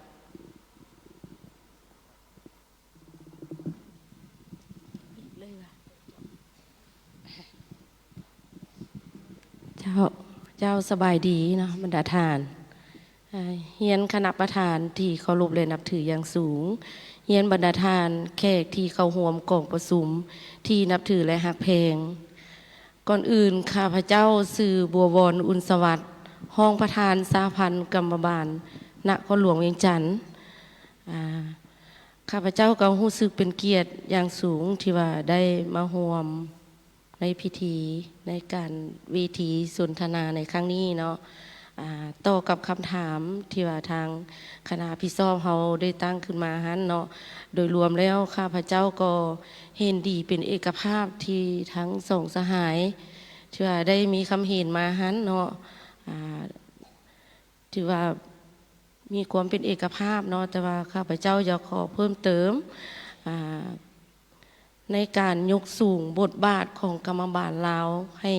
Speaker 6: เจ้าสบายดีเนาะบรรดาทานเฮียนคณะประธานที่เคารพและนับถืออย่างสูงเฮียนบรรดาทานแขกที่เข้าร่วมกองประชุมที่นับถือและฮักเพลงก่อนอื่นข้าพเจ้าสื่อบัววรอุ่นสวัสดิ์ห้องประธานสหพันธ์กรรมบาลนครหลวงเวียงจันทน์ข้าพเจ้าก็รู้สึกเป็นเกียรติอย่างสูงที่ว่าได้มาร่วมในพิธีในการเวทีสนทนาในครั้งนี้เนาะต่อกับคำถามที่ว่าทางคณะพิซอมเขาได้ตั้งขึ้นมาฮันเนาะโดยรวมแล้วข้าพเจ้าก็เห็นดีเป็นเอกภาพที่ทั้งสองสหายที่ว่าได้มีคำเห็นมาฮันเนาะที่ว่ามีความเป็นเอกภาพเนาะแต่ว่าข้าพเจ้าอยากขอเพิ่มเติมในการยกสูงบทบาทของกรรมบาลลาวให้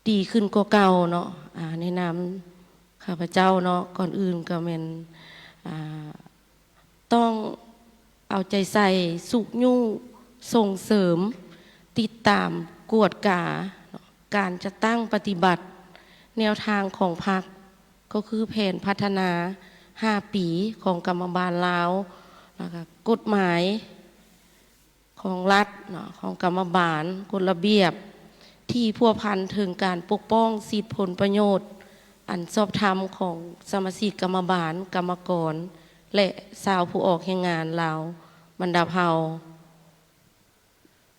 Speaker 6: ดีขึ้นกว่าเก่าเนาะในนามข้าพเจ้าเนาะก่อนอื่นก็เป็นต้องเอาใจใส่สุขยุ่งส่งเสริมติดตามกวดกาการจะตั้งปฏิบัติแนวทางของพรรคก็คือแผนพัฒนา5 ปีของกรรมบาลลาวแล้วก็กฎหมายของรัฐเนาะของกรรมบาลกฎระเบียบ ที่พัวพันถึงการปกป้องสิทธิผลประโยชน์อันชอบธรรมของสมาชิกกรรมบาลกรรมกรและชาวผู้ออกแรงงานลาวบรรดาเผ่า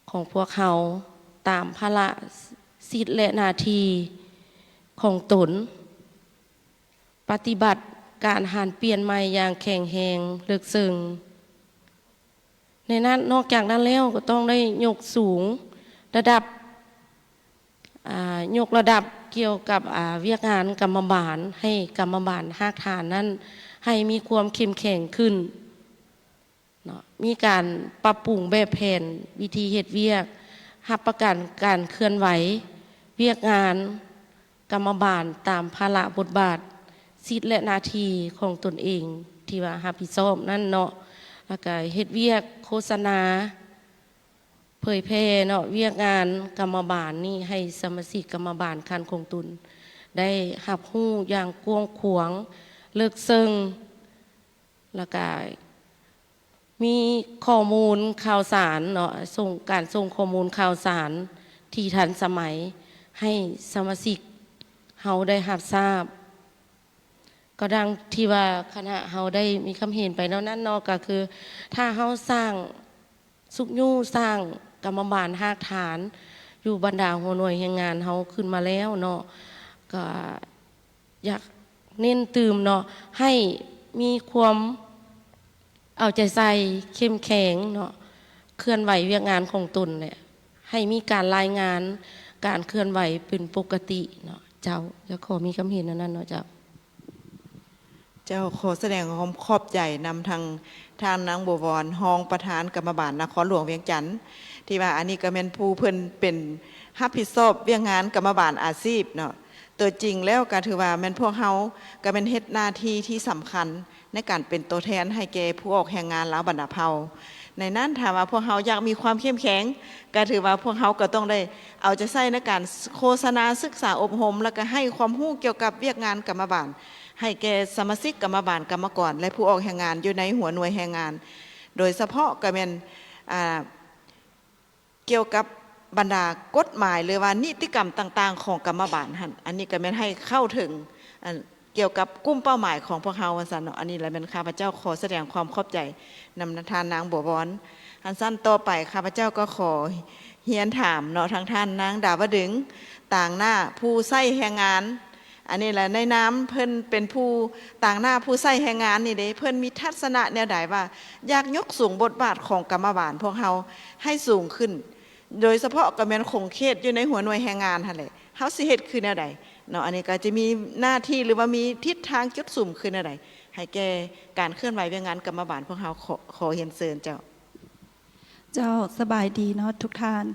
Speaker 6: ของพวกเขาตามภาระสิทธิและหน้าที่ของตนปฏิบัติการหารเปลี่ยนใหม่อย่างแข็งแรงลึกซึ้งในนั้นนอกจากนั้นแล้วก็ต้องได้ยกสูงระดับยกระดับเกี่ยวกับเวียกงานกรรมบาลให้กรรมบาลภาคฐานนั้นให้มีความเข้มแข็งขึ้นเนาะมีการปรับปรุงแบบแผนวิธีเฮ็ดเวียกรับประกันการเคลื่อนไหวเวียกงานกรรมบาลตามภาระบทบาทสิทธิและหน้าที่ของตนเองที่ว่ารับผิดชอบนั่นเนาะแล้วก็เฮ็ดเวียกโฆษณาเผยแพร่เนาะเวียกงานกรรมบาลนี่ให้สมาชิกกรรมบาลคันคงตุนได้รับรู้อย่างกว้างขวางลึกซึ้งแล้วก็มีข้อมูลข่าวสารเนาะส่งข้อมูลข่าวสารที่ทันสมัยให้สมาชิกเฮาได้รับทราบก็ดังที่ว่าคณะเฮาได้มีคำเห็นไปแล้วนั่นเนาะก็คือถ้าเฮาสร้างสุขยู่สร้างกรรมบาลภาคฐานอยู่บรรดาหัวหน่วยแรงงานเฮาขึ้นมาแล้วเนาะก็อยากเน้นตื่มเนาะให้มีความเอาใจใส่เข้มแข็งเนาะเคลื่อนไหวเวียกงานของตนเนี่ยให้มีการรายงานการเคลื่อนไหวเป็นปกติเนาะเจ้าจะขอมีคำเห็นนั้นเนาะเจ้า
Speaker 3: ขอแสดงความขอบใจนำทางนางบัววรรองประธานกรรมบาลนครหลวงเวียงจันทน์ที่ว่าอันนี้ก็เป็นผู้เพิ่นเป็นรับผิดชอบเวียงงานกรรมบาลอาชีพเนาะตัวจริงแล้วก็ถือว่าแม่นพวกเฮาก็เป็นเฮ็ดหน้าที่ที่สำคัญในการเป็นตัวแทนให้แก่ผู้ออกแรงงานลาวบรรดาเผ่าในนั้นถามว่าพวกเฮาอยากมีความเข้มแข็งก็ถือว่าพวกเฮาก็ต้องได้เอาใจใส่ในการโฆษณาศึกษาอบรมแล้วก็ให้ความรู้เกี่ยวกับเวียกงานกรรมบาลให้แก่สมาชิกกรรมบาลกรรมกรและผู้ออกแรงงานอยู่ในหัวหน่วยแรงงานโดยเฉพาะก็เป็นเกี่ยวกับบรรดากฎหมายหรือว่านิติกรรมต่างๆของกรรมบาลหั่นอันนี้ก็แม่นให้เข้าถึงเกี่ยวกับกลุ่มเป้าหมายของพวกเฮาว่าซั่นเนาะอันนี้แหละเป็นข้าพเจ้าขอแสดงความขอบใจนำทานนางบัวบอนอันสั้นต่อไปข้าพเจ้าก็ขอเฮียนถามเนาะทางท่านนางดาวดึงต่างหน้าผู้ใช้แรงงานอันนี้แหละในน้ำเพิ่นเป็นผู้ต่างหน้าผู้ใช้แรงงานนี่เด้เพิ่นมีทัศนะแนวใดว่าอยากยกสูงบทบาทของกรรมบาลพวกเฮาให้สูงขึ้นโดยเฉพาะก็แม่นคงเขตอยู่ในหัวหน่วยแรงงานหั่นแหละเฮาสิเฮ็ดคือแนวใดเนาะอันนี้ก็จะมีหน้าที่หรือว่ามีทิศทางจุดสุ่มคือแนวใดให้แก่การเคลื่อนไหวเวียงงานกรรมบาลพวกเฮาขอเรียนเชิญเจ้า
Speaker 7: สบายดีเนาะทุกท่าน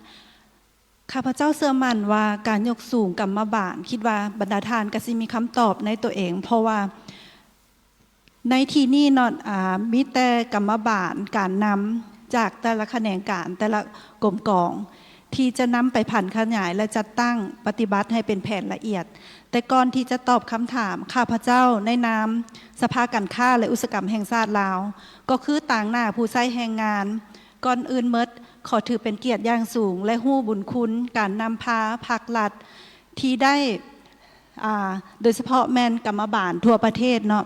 Speaker 7: ข้าพเจ้าเชื่อมั่นว่าการยกสูงกรรมบาลคิดว่าบรรดาทานก็สิมีคำตอบในตัวเองเพราะว่าในที่นี้เนาะมีแต่กรรมบาลการนำจากแต่ละแขนงการแต่ละกรมกองที่จะนำไปผันขยายและจัดตั้งปฏิบัติให้เป็นแผนละเอียดแต่ก่อนที่จะตอบคำถามข้าพเจ้าในนามสภาการค้าและอุตสาหกรรมแห่งชาติลาวก็คือต่างหน้าผู้ใช้แรงงานก่อนอื่นเมิดขอถือเป็นเกียรติอย่างสูงและฮู้บุญคุณการนำพาภาครัฐที่ได้โดยเฉพาะแมนกรรมบาลทั่วประเทศเนาะ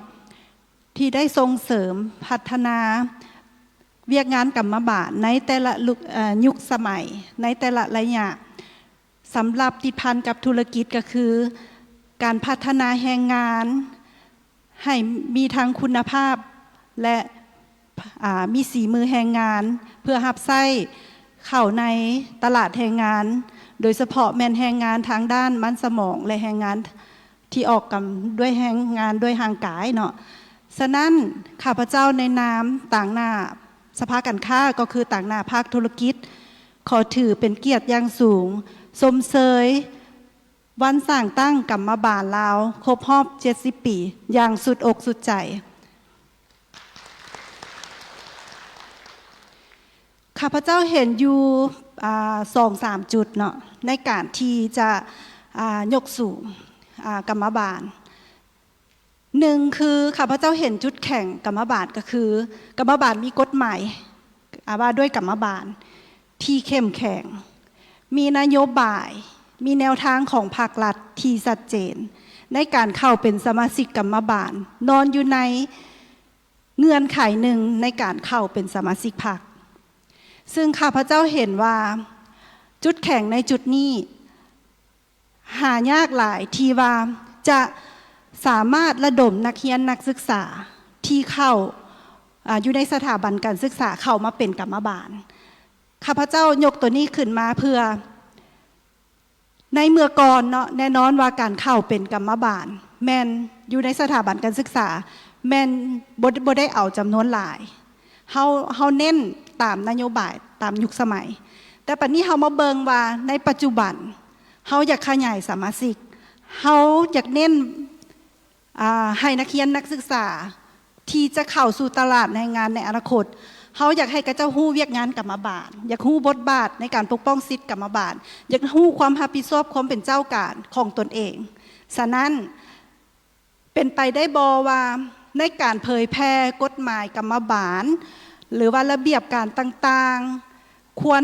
Speaker 7: ที่ได้ส่งเสริมพัฒนาเวียกงานกรรมบาลในแต่ละยุคสมัยในแต่ละระยะสำหรับติดพันกับธุรกิจก็คือการพัฒนาแรงงานให้มีทางคุณภาพและมีสีมือแรงงานเพื่อรับใช้เข้าในตลาดแรงงานโดยเฉพาะแม่นแรงงานทางด้านมันสมองและแรงงานที่ออกกับด้วยแรงงานด้วยทางกายเนาะฉะนั้นข้าพเจ้าในนามต่างหน้าสภาการค้าก็คือต่างหน้าภาคธุรกิจขอถือเป็นเกียรติอย่างสูงสมเสยวันสร้างตั้งกรรมบาลลาวครบรอบ70 ปีอย่างสุดอกสุดใจข้าพเจ้าเห็นอยู่2-3 จุดเนาะในการที่จะยกสูงกรรมบาลหนึ่งคือข้าพเจ้าเห็นจุดแข่งกรรมบาลก็คือกรรมบาลมีกฎหมายว่าด้วยกรรมบาลที่เข้มแข็งมีนโยบาย มีแนวทางของภาครัฐที่ชัดเจนในการเข้าเป็นสมาชิกกรรมบาลนอนอยู่ในเงื่อนไขหนึ่งในการเข้าเป็นสมาชิกพรรคซึ่งข้าพเจ้าเห็นว่าจุดแข็งในจุดนี้หายากหลายที่ว่าจะสามารถระดมนักเรียนนักศึกษาที่เข้าอยู่ในสถาบันการศึกษาเข้ามาเป็นกรรมบาลข้าพเจ้ายกตัวนี้ขึ้นมาเพื่อในเมื่อก่อนเนาะแน่นอนว่าการเข้าเป็นกรรมบาลแม่นอยู่ในสถาบันการศึกษาแม่นบ่ได้เอาจำนวนหลายเฮาเน้นตามนโยบายตามยุคสมัยแต่ปัจจุบันเฮามาเบิ่งว่าในปัจจุบันเฮาอยากขยายสมาชิกเฮาอยากเน้นให้นักเรียนนักศึกษาที่จะเข้าสู่ตลาดแรงงานในอนาคตเฮาอยากให้กระเจ้าฮู้เวียกงานกรรมบาลอยากฮู้บทบาทในการปกป้องสิทธิกรรมบาลอยากฮู้ความรับผิดชอบความเป็นเจ้าการของตนเองฉะนั้นเป็นไปได้บ่ว่าในการเผยแพร่กฎหมายกรรมบาลหรือว่าระเบียบการต่างๆควร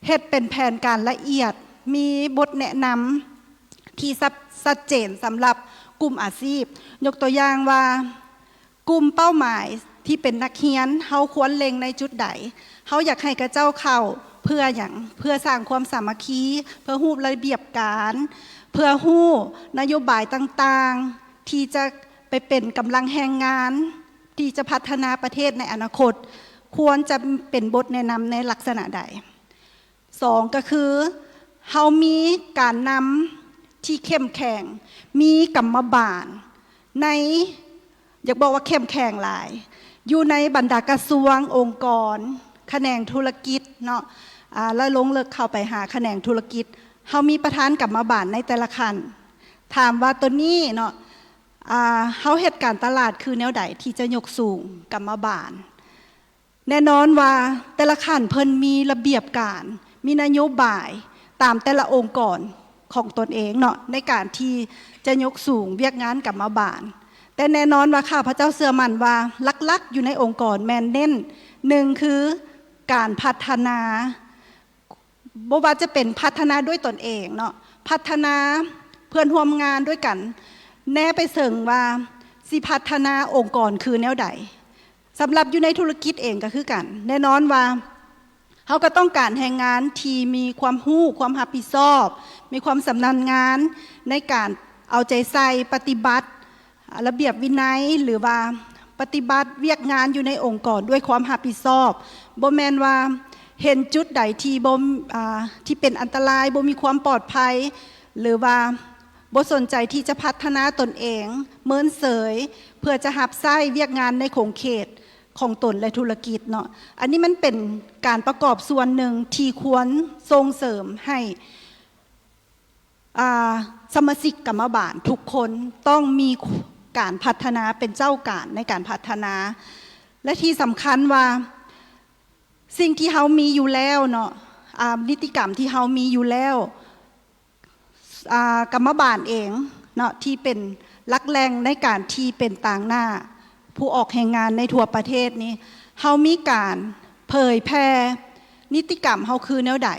Speaker 7: เฮ็ดเป็นแผนการละเอียดมีบทแนะนำที่ชัดเจนสำหรับกลุ่มอาชีพยกตัวอย่างว่ากลุ่มเป้าหมายที่เป็นนักเรียนเฮาควรเล็งในจุดใดเฮาอยากให้กระเจ้าเข้าเพื่ออย่างเพื่อสร้างความสามัคคีเพื่อฮู้ระเบียบการเพื่อฮู้นโยบายต่างๆที่จะไปเป็นกำลังแรงงานที่จะพัฒนาประเทศในอนาคตควรจะเป็นบทแนะนำในลักษณะใด2ก็คือเฮามีการนำที่เข้มแข็งมีกรรมบาลในอยากบอกว่าเข้มแข็งหลายอยู่ในบรรดากระทรวงองค์กรแขนงธุรกิจเนาะแล้วลงเลิกเข้าไปหาแขนงธุรกิจเฮามีประธานกรรมบาลในแต่ละขั้นถามว่าตัวนี้เนาะเฮาเหตุการณ์ตลาดคือแนวใดที่จะยกสูงกรรมบาลแน่นอนว่าแต่ละขั้นเพิ่นมีระเบียบการมีนโยบายตามแต่ละองค์กรของตนเองเนาะในการที่จะยกสูงเวียกงานกรรมบาลแต่แน่นอนว่าข้าพเจ้าเชื่อมั่นว่าลักๆอยู่ในองค์กรแมนเน้นหนึ่งคือการพัฒนาบ่ว่าจะเป็นพัฒนาด้วยตนเองเนาะพัฒนาเพื่อนร่วมงานด้วยกันแน่ไปเสริงว่าสิพัฒนาองค์กรคือแนวใดสำหรับอยู่ในธุรกิจเองก็คือกันแน่นอนว่าเขาก็ต้องการแรงงานที่มีความรู้ความรับผิดชอบมีความสำนาญงานในการเอาใจใส่ปฏิบัติระเบียบวินัยหรือว่าปฏิบัติเวียกงานอยู่ในองค์กรด้วยความรับผิดชอบบ่แม่นว่าเห็นจุดใดที่ที่เป็นอันตรายบ่มีความปลอดภัยหรือว่าบ่สนใจที่จะพัฒนาตนเองเมินเสยเพื่อจะรับใช้เวียกงานในขงเขตของตนและธุรกิจเนาะอันนี้มันเป็นการประกอบส่วนหนึ่งที่ควรส่งเสริมให้สมาชิกกรรมบาลทุกคนต้องมีการพัฒนาเป็นเจ้าการในการพัฒนาและที่สำคัญว่าสิ่งที่เฮามีอยู่แล้วเนาะนิติกรรมที่เฮามีอยู่แล้วกรรมบาลเองเนาะที่เป็นหลักแหล่งในการที่เป็นต่างหน้าผู้ออกแรงงานในทั่วประเทศนี้เฮามีการเผยแพร่นิติกรรมเฮาคือแนวใด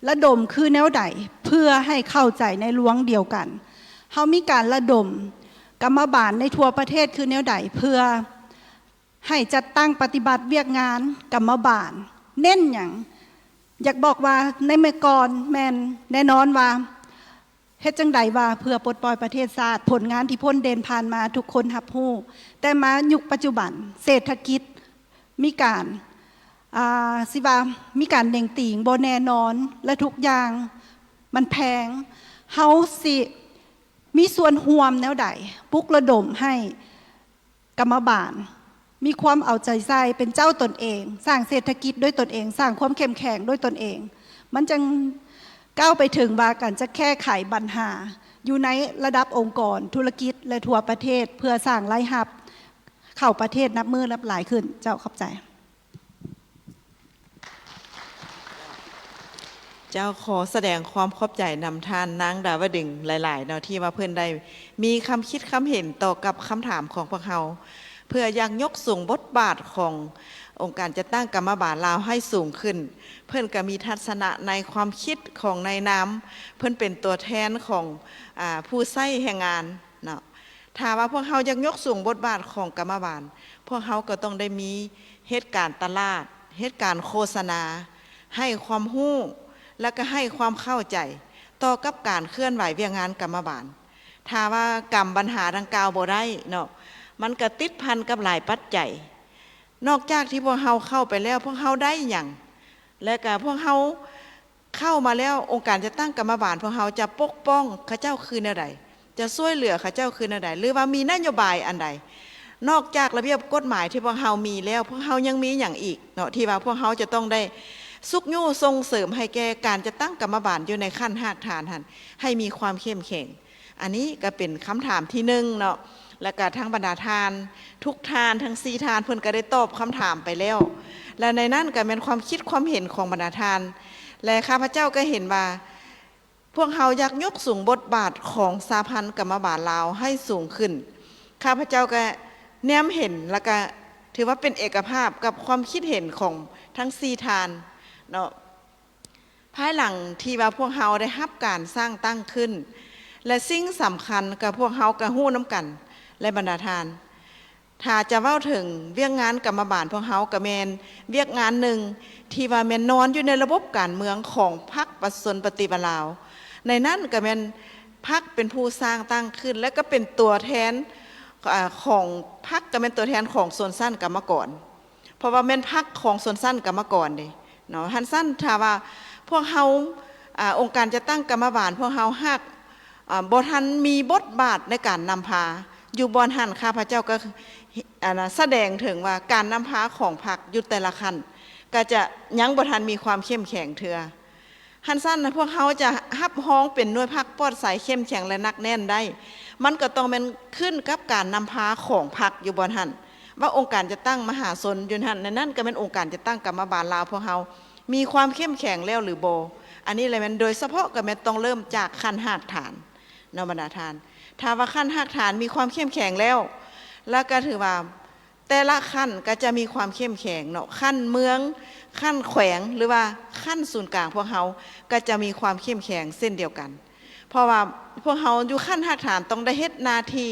Speaker 7: ระดมคือแนวใดเพื่อให้เข้าใจในลวงเดียวกันเฮามีการระดมกรรมบาลในทั่วประเทศคือแนวใดเพื่อให้จัดตั้งปฏิบัติเวียกงานกรรมบาลเน้นอย่างอยากบอกว่าในเมื่อก่อนแม่นแน่นอนว่าเฮ็ดจังใดว่าเพื่อปลดปล่อยประเทศชาติผลงานที่พ้นเดินผ่านมาทุกคนรับรู้แต่มายุคปัจจุบันเศรษฐกิจมีการสิว่ามีการเด้งติ่งบ่แน่นอนและทุกอย่างมันแพงเฮาสิมีส่วนร่วมแนวใดปลุกระดมให้กรรมบาลมีความเอาใจใส่เป็นเจ้าตนเองสร้างเศรษฐกิจด้วยตนเองสร้างความเข้มแข็งด้วยตนเองมันจึงก้าวไปถึงว่าการจะแก้ไขปัญหาอยู่ในระดับองค์กรธุรกิจและทั่วประเทศเพื่อสร้างรายรับเข้าประเทศนับมือนับหลายขึ้นเจ้าขอบใจ
Speaker 3: เจ้าขอแสดงความขอบใจนำท่านนางดาวดึงหลายๆเนาะที่มาเพื่อนได้มีคำคิดคำเห็นต่อกับคำถามของพวกเรา เพื่ออยากยกสูงบทบาทขององค์การจัดตั้งกรรมบาลลาวให้สูงขึ้น เพื่อนก็มีทัศนะในความคิดของในน้ำเพื่อนเป็นตัวแทนของผู้ใช้แรงงานเนาะถ้าว่าพวกเขาอยากยกสูงบทบาทของกรรมบาลพวกเขาก็ต้องได้มีเหตุการณ์ตลาดเหตุการณ์โฆษณาให้ความรู้และก็ให้ความเข้าใจต่อกับการเคลื่อนไหวเวียงงานกรรมบาลถ้าว่ากรรมปัญหาดังกล่าวบ่ได้เนาะมันก็ติดพันกับหลายปัจจัยนอกจากที่พวกเฮาเข้าไปแล้วพวกเฮาได้อย่างและก็พวกเฮาเข้ามาแล้วองค์การจะตั้งกรรมบาลพวกเฮาจะปกป้องข้าเจ้าคืนอะไรจะช่วยเหลือข้าเจ้าคืนอะไรหรือว่ามีนโยบายอันใดนอกจากระเบียบกฎหมายที่พวกเฮามีแล้วพวกเฮายังมีอย่างอีกเนาะที่ว่าพวกเฮาจะต้องได้สุกยู่ส่งเสริมให้แก่การจะตั้งกรรมบาลอยู่ในขั้นหากฐานหันให้มีความเข้มแข็งอันนี้ก็เป็นคำถามที่หนึ่งเนาะและก็ทั้งบรรดาทานทุกทานทั้ง4ทานเพิ่นก็ได้ตอบคำถามไปแล้วและในนั้นก็เป็นความคิดความเห็นของบรรดาทานและข้าพเจ้าก็เห็นว่าพวกเฮาอยากยกสูงบทบาทของสหพันธ์กรรมบาลลาวให้สูงขึ้นข้าพเจ้าก็แนมเห็นและก็ถือว่าเป็นเอกภาพกับความคิดเห็นของทั้ง4ทานเนาะภายหลังที่ว่าพวกเฮาได้รับการสร้างตั้งขึ้นและสิ่งสำคัญกับพวกเฮาก็ฮู้น้ำกันและบรรดาทานถ้าจะเว้าถึงเวียกงานกรรมบาลพวกเฮาก็แม่นเวียกงานหนึ่งที่ว่าแม่นนอนอยู่ในระบบการเมืองของพรรคประชาชนปฏิบัติลาวในนั้นก็แม่นพรรคเป็นผู้สร้างตั้งขึ้นและก็เป็นตัวแทนของพรรคก็เป็นตัวแทนของส่วนสั้นกรรมกรเพราะว่าแม่นพรรคของส่วนสั้นกรรมกรเด้เนาะหันสั้นถ้าว่าพวกเฮาองค์การจะตั้งกรรมบาลพวกเฮาฮักบ่ทันมีบทบาทในการนำพาอยู่บอนหันข้าพเจ้าก็แสดงถึงว่าการนำพาของพรรคอยู่แต่ละขั้นก็จะยังบ่ทันมีความเข้มแข็งเถื่อหันสั้นพวกเขาจะฮับฮ้องเป็นหน่วยพรรคปลอดสายเข้มแข็งและนักแน่นได้มันก็ต้องเป็นขึ้นกับการนำพาของพรรคอยู่บอนหันว่าองค์การจะตั้งมหาชนอยู่หันในนั้นก็เป็นองค์การจะตั้งกรรมบาลลาวพวกเขามีความเข้มแข็งแล้วหรือโบอันนี้เลยมันโดยเฉพาะก็แม่นต้องเริ่มจากขั้นหากฐานเนาะบรรดาทานถ้าว่าขั้นหากฐานมีความเข้มแข็งแล้วก็ถือว่าแต่ละขั้นก็จะมีความเข้มแข็งเนาะขั้นเมืองขั้นแขวงหรือว่าขั้นศูนย์กลางพวกเขาก็จะมีความเข้มแข็งเส้นเดียวกันเพราะว่าพวกเขาอยู่ขั้นหากฐานต้องได้เฮ็ดหน้าที่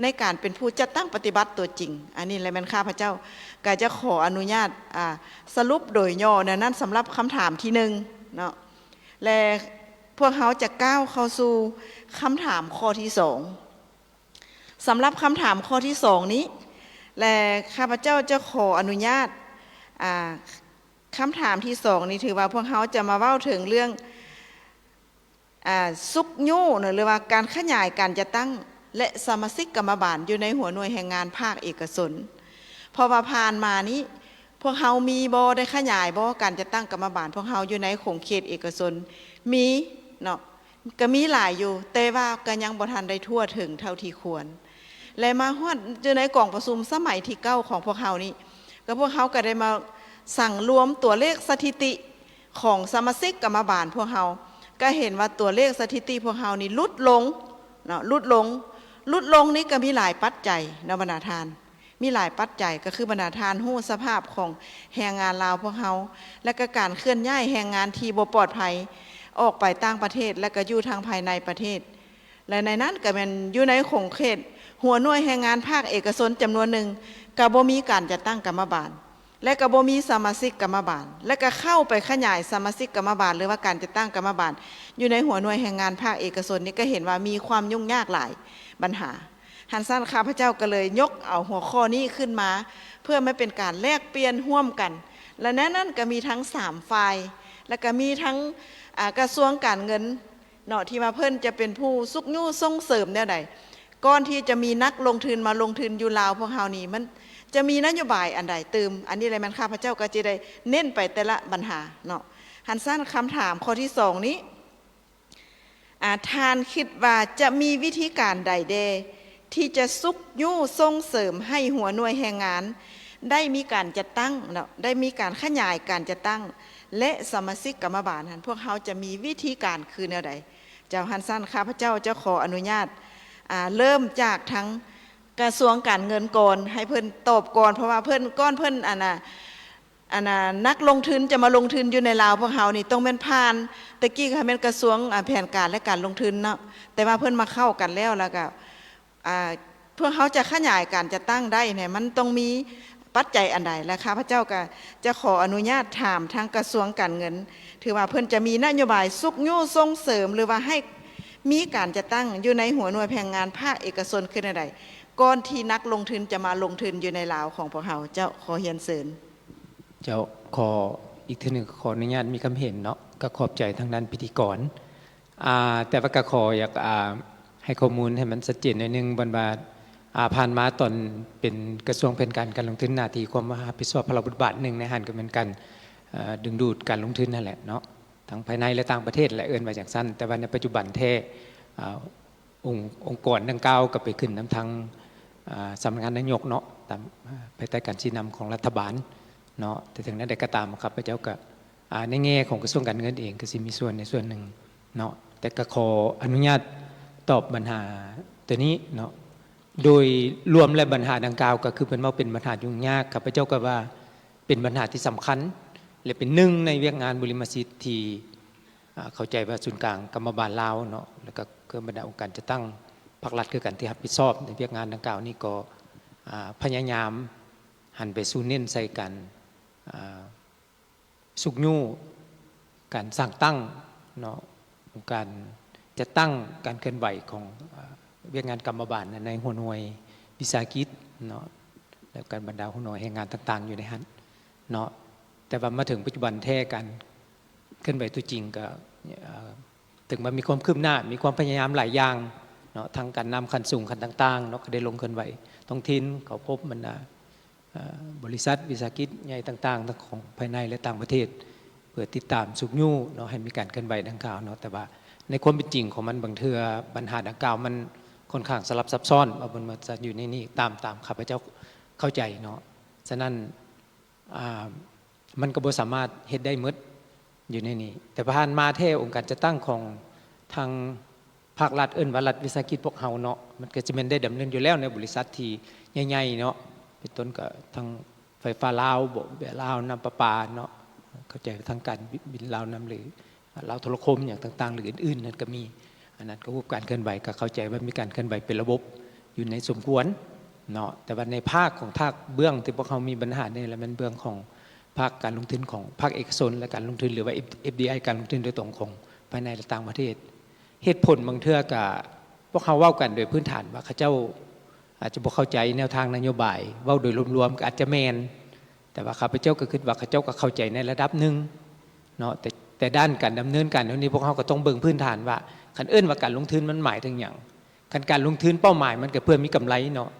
Speaker 3: ในการเป็นผู้จัดตั้งปฏิบัติตัวจริงอันนี้เลยแม่นข้าพเจ้าก็จะขออนุญาตสรุปโดยย่อในนั้นสำหรับคำถามที่1เนาะและพวกเขาจะก้าวเข้าสู่คำถามข้อที่2สำหรับคำถามข้อที่2นี้และข้าพเจ้าจะขออนุญาตคำถามที่2นี้ถือว่าพวกเขาจะมาเว้าถึงเรื่องสุกยู่หรือว่าการขยายการจะตั้งและสมาชิกกรรมบาลอยู่ในหัวหน่วยแห่งงานภาคเอกชนพอว่าผ่านมานี้พวกเขามีบ่ได้ขยายบ่การจะตั้งกรรมบาลพวกเขาอยู่ในของเขตเอกชนมีเนาะก็มีหลายอยู่แต่ว่าก็ยังบ่ทันได้ทั่วถึงเท่าที่ควรและมาฮอดอยู่ในกล่องประชุมสมัยที่9ของพวกเขานี้ก็พวกเขาก็ได้มาสั่งรวมตัวเลขสถิติของสมาชิกกรรมบาลพวกเขาก็เห็นว่าตัวเลขสถิติพวกเขานี่ลดลงเนาะลดลงนี้ก็มีหลายปัจจัยนะบรรดาทานมีหลายปัจจัยก็คือบรรดาทานฮู้สภาพของแรงงานลาวพวกเขาและก็การเคลื่อนย้ายแรงงานที่บ่ปลอดภัยออกไปต่างประเทศและก็อยู่ทางภายในประเทศและในนั้นก็เป็นอยู่ในของเขตหัวหน่วยแรงงานภาคเอกชนจำนวนหนึ่งก็บ่มีการจัดตั้งกรรมบาลและก็บ่มีสมาชิกกรรมบาลและก็เข้าไปขยายสมาชิกกรรมบาลหรือว่าการจัดตั้งกรรมบาลอยู่ในหัวหน่วยแรงงานภาคเอกชนนี่ก็เห็นว่ามีความยุ่งยากหลายปัญหาหันสั้นข้าพเจ้าก็เลยยกเอาหัวข้อนี้ขึ้นมาเพื่อไม่เป็นการแลกเปลี่ยนร่วมกันและนั้นก็มีทั้ง3ฝ่ายและก็มีทั้งกระทรวงการเงินเนาะที่มาเพิ่นจะเป็นผู้สุกยู่ส่งเสริมแนวใดก่อนที่จะมีนักลงทุนมาลงทุนอยู่ลาวพวกเฮานี่มันจะมีนโยบายอันใดเติมอันนี้อะไรมันข้าพเจ้าก็จะได้เน้นไปแต่ละปัญหาเนาะหันสั้นคำถามข้อที่2นี้ทานคิดว่าจะมีวิธีการใดเดที่จะสุกยู่ส่งเสริมให้หัวหน่วยแรงงานได้มีการจัดตั้งเนาะได้มีการขยายการจัดตั้งและสมาชิกกรรมบาลพวกเขาจะมีวิธีการคือแนวใดเจ้าหันสั้นข้าพเจ้าจะขออนุญาตเริ่มจากทั้ง กระทรวงการเงินก่อนให้เพิ่นตอบก่อนเพราะว่าเพิ่นก้อนเพิ่นอันน่ะนักลงทุนจะมาลงทุนอยู่ในลาวพวกเฮานี่ต้องแม่นผ่านตะกี้ค่ะแม่นกระทรวงแผนการและการลงทุนเนาะแต่ว่าเพิ่นมาเข้ากันแล้วก็พวกเขาจะขยายการจะตั้งได้เนี่ยมันต้องมีปัจจัยอันใดและข้าพเจ้าก็จะขออนุญาตถามทางกระทรวงการเงินถือว่าเพิ่นจะมีนโยบายสุกยู่ส่งเสริมหรือว่าให้มีการจะตั้งอยู่ในหัวหน่วยแผนงานภาคเอกชนขึ้นใดก่อนที่นักลงทุนจะมาลงทุนอยู่ในลาวของพวกเขาเจ้าขอเฮียนเสริญ
Speaker 5: เจ้าขออีกทีหนึ่งขออนุญาตมีคำเห็นเนาะก็ขอบใจทางด้านพิธีกรแต่ว่าก็ขออยากให้ข้อมูลให้มันชัดเจนหน่อยนึงบรรดาผ่านมาตอนเป็นกระทรวงแผนการลงทุนหน้าที่ความรับผิดชอบพระบทบาทหนึ่งในหันก็เหมือนกันดึงดูดการลงทุนนั่นแหละเนาะทั้งภายในและต่างประเทศและเอื่นมาจากสั้นแต่ว่าในปัจจุบันแท้องค์กรดังกล่าวก็ไปขึ้นน้ำทางสำนักงานนายกเนาะตามภายใต้การชี้นำของรัฐบาลเนาะแต่ถึงนั้นใดก็ตามครับพระเจ้าก็ในแง่ของกระทรวงการเงินเองก็สิมีส่วนในส่วนหนึ่งเนาะแต่ก็ขออนุญาตตอบปัญหาตัวนี้เนาะโดยรวมและปัญหาดังกล่าวก็คือเป็นว่าเป็นปัญหายุ่งยากครับพระเจ้าก็ว่าเป็นปัญหาที่สำคัญและเป็นหนึ่งในเวียกงานบุริมสิทธิ์ที่เข้าใจว่าศูนย์กลางกรรมบาลลาวเนาะแล้วก็เครื่องบรรดาองค์การจะตั้งภาครัฐคือกันที่รับผิดชอบในเวียกงานดังกล่าวนี้ก็พยายามหันไปสู่เน้นใส่กันสุกยู่การสร้างตั้งเนาะการจะตั้งการเคลื่อนไหวของเวียกงานกรรมบาลในหัวหน่วยวิสาหกิจเนาะแล้วการบรรดาหัวหน่วยแห่งงานต่างๆอยู่ในหันเนาะแต่ว่ามาถึงปัจจุบันแท้การเคลื่อนไหวตัวจริงก็ถึงมันมีความคืบหน้ามีความพยายามหลายอย่างเนาะทั้งการนำขั้นสูงขั้นต่างๆเนาะก็ได้ลงเคลื่อนไหวท้องถิ่นเขาพบบรรดาบริษัทวิสาหกิจใหญ่ต่างๆทั้งของภายในและต่างประเทศเพื่อติดตามสุกยู่เนาะให้มีการเคลื่อนไหวดังกล่าวเนาะแต่ว่าในความเป็นจริงของมันบางเทื่อปัญหาดังกล่าวมันค่อนข้างสลับซับซ้อนว่ามันจะอยู่ในนี้ตามข้าพเจ้าเข้าใจเนาะฉะนั้นมันก็บ่สามารถเฮ็ดได้หมดอยู่ในนี้แต่ผ่านมาแท้องค์การจะตั้งของทางภาครัฐว่ารัฐวิสาหกิจพวกเฮาเนาะมันก็จะเป็นได้ดำเนินอยู่แล้วในบริษัทที่ใหญ่ๆเนาะเป็นต้นก็ทางไฟฟ้าลาวบ่ลาวน้ำประปาเนาะเข้าใจทางการบินลาวน้ำหรือลาวโทรคมอย่างต่างๆหรืออื่นๆนั่นก็มีอันนั้นก็รูปการเคลื่อนไหวก็เข้าใจว่ามีการเคลื่อนไหวเป็นระบบอยู่ในสมควรเนาะแต่ว่าในภาคของภาคเบื้องที่พวกเขามีปัญหาเนี่ยแหละมันเบื้องของภาคการลงทุนของภาคเอกชนและการลงทุนหรือว่า FDI การลงทุนโดยตรงของภายในและต่างประเทศเหตุผลบางเทื่อกับพวกเขาเว้ากันโดยพื้นฐานว่าเขาเจ้าอาจจะบ่เข้าใจแนวทางนโยบายเว้าโดยรวมๆก็อาจจะแมนแต่ว่าข้าพเจ้าก็คิดว่าเขาเจ้าก็เข้าใจในระดับหนึ่งเนาะแต่ด้านการดำเนินการตรงนี้พวกเขาก็ต้องเบิ่งพื้นฐานว่าคันว่าการลงทุนมันหมายถึงอย่างการลงทุนเป้าหมายมันก็เพื่อมีกำไรเนาะ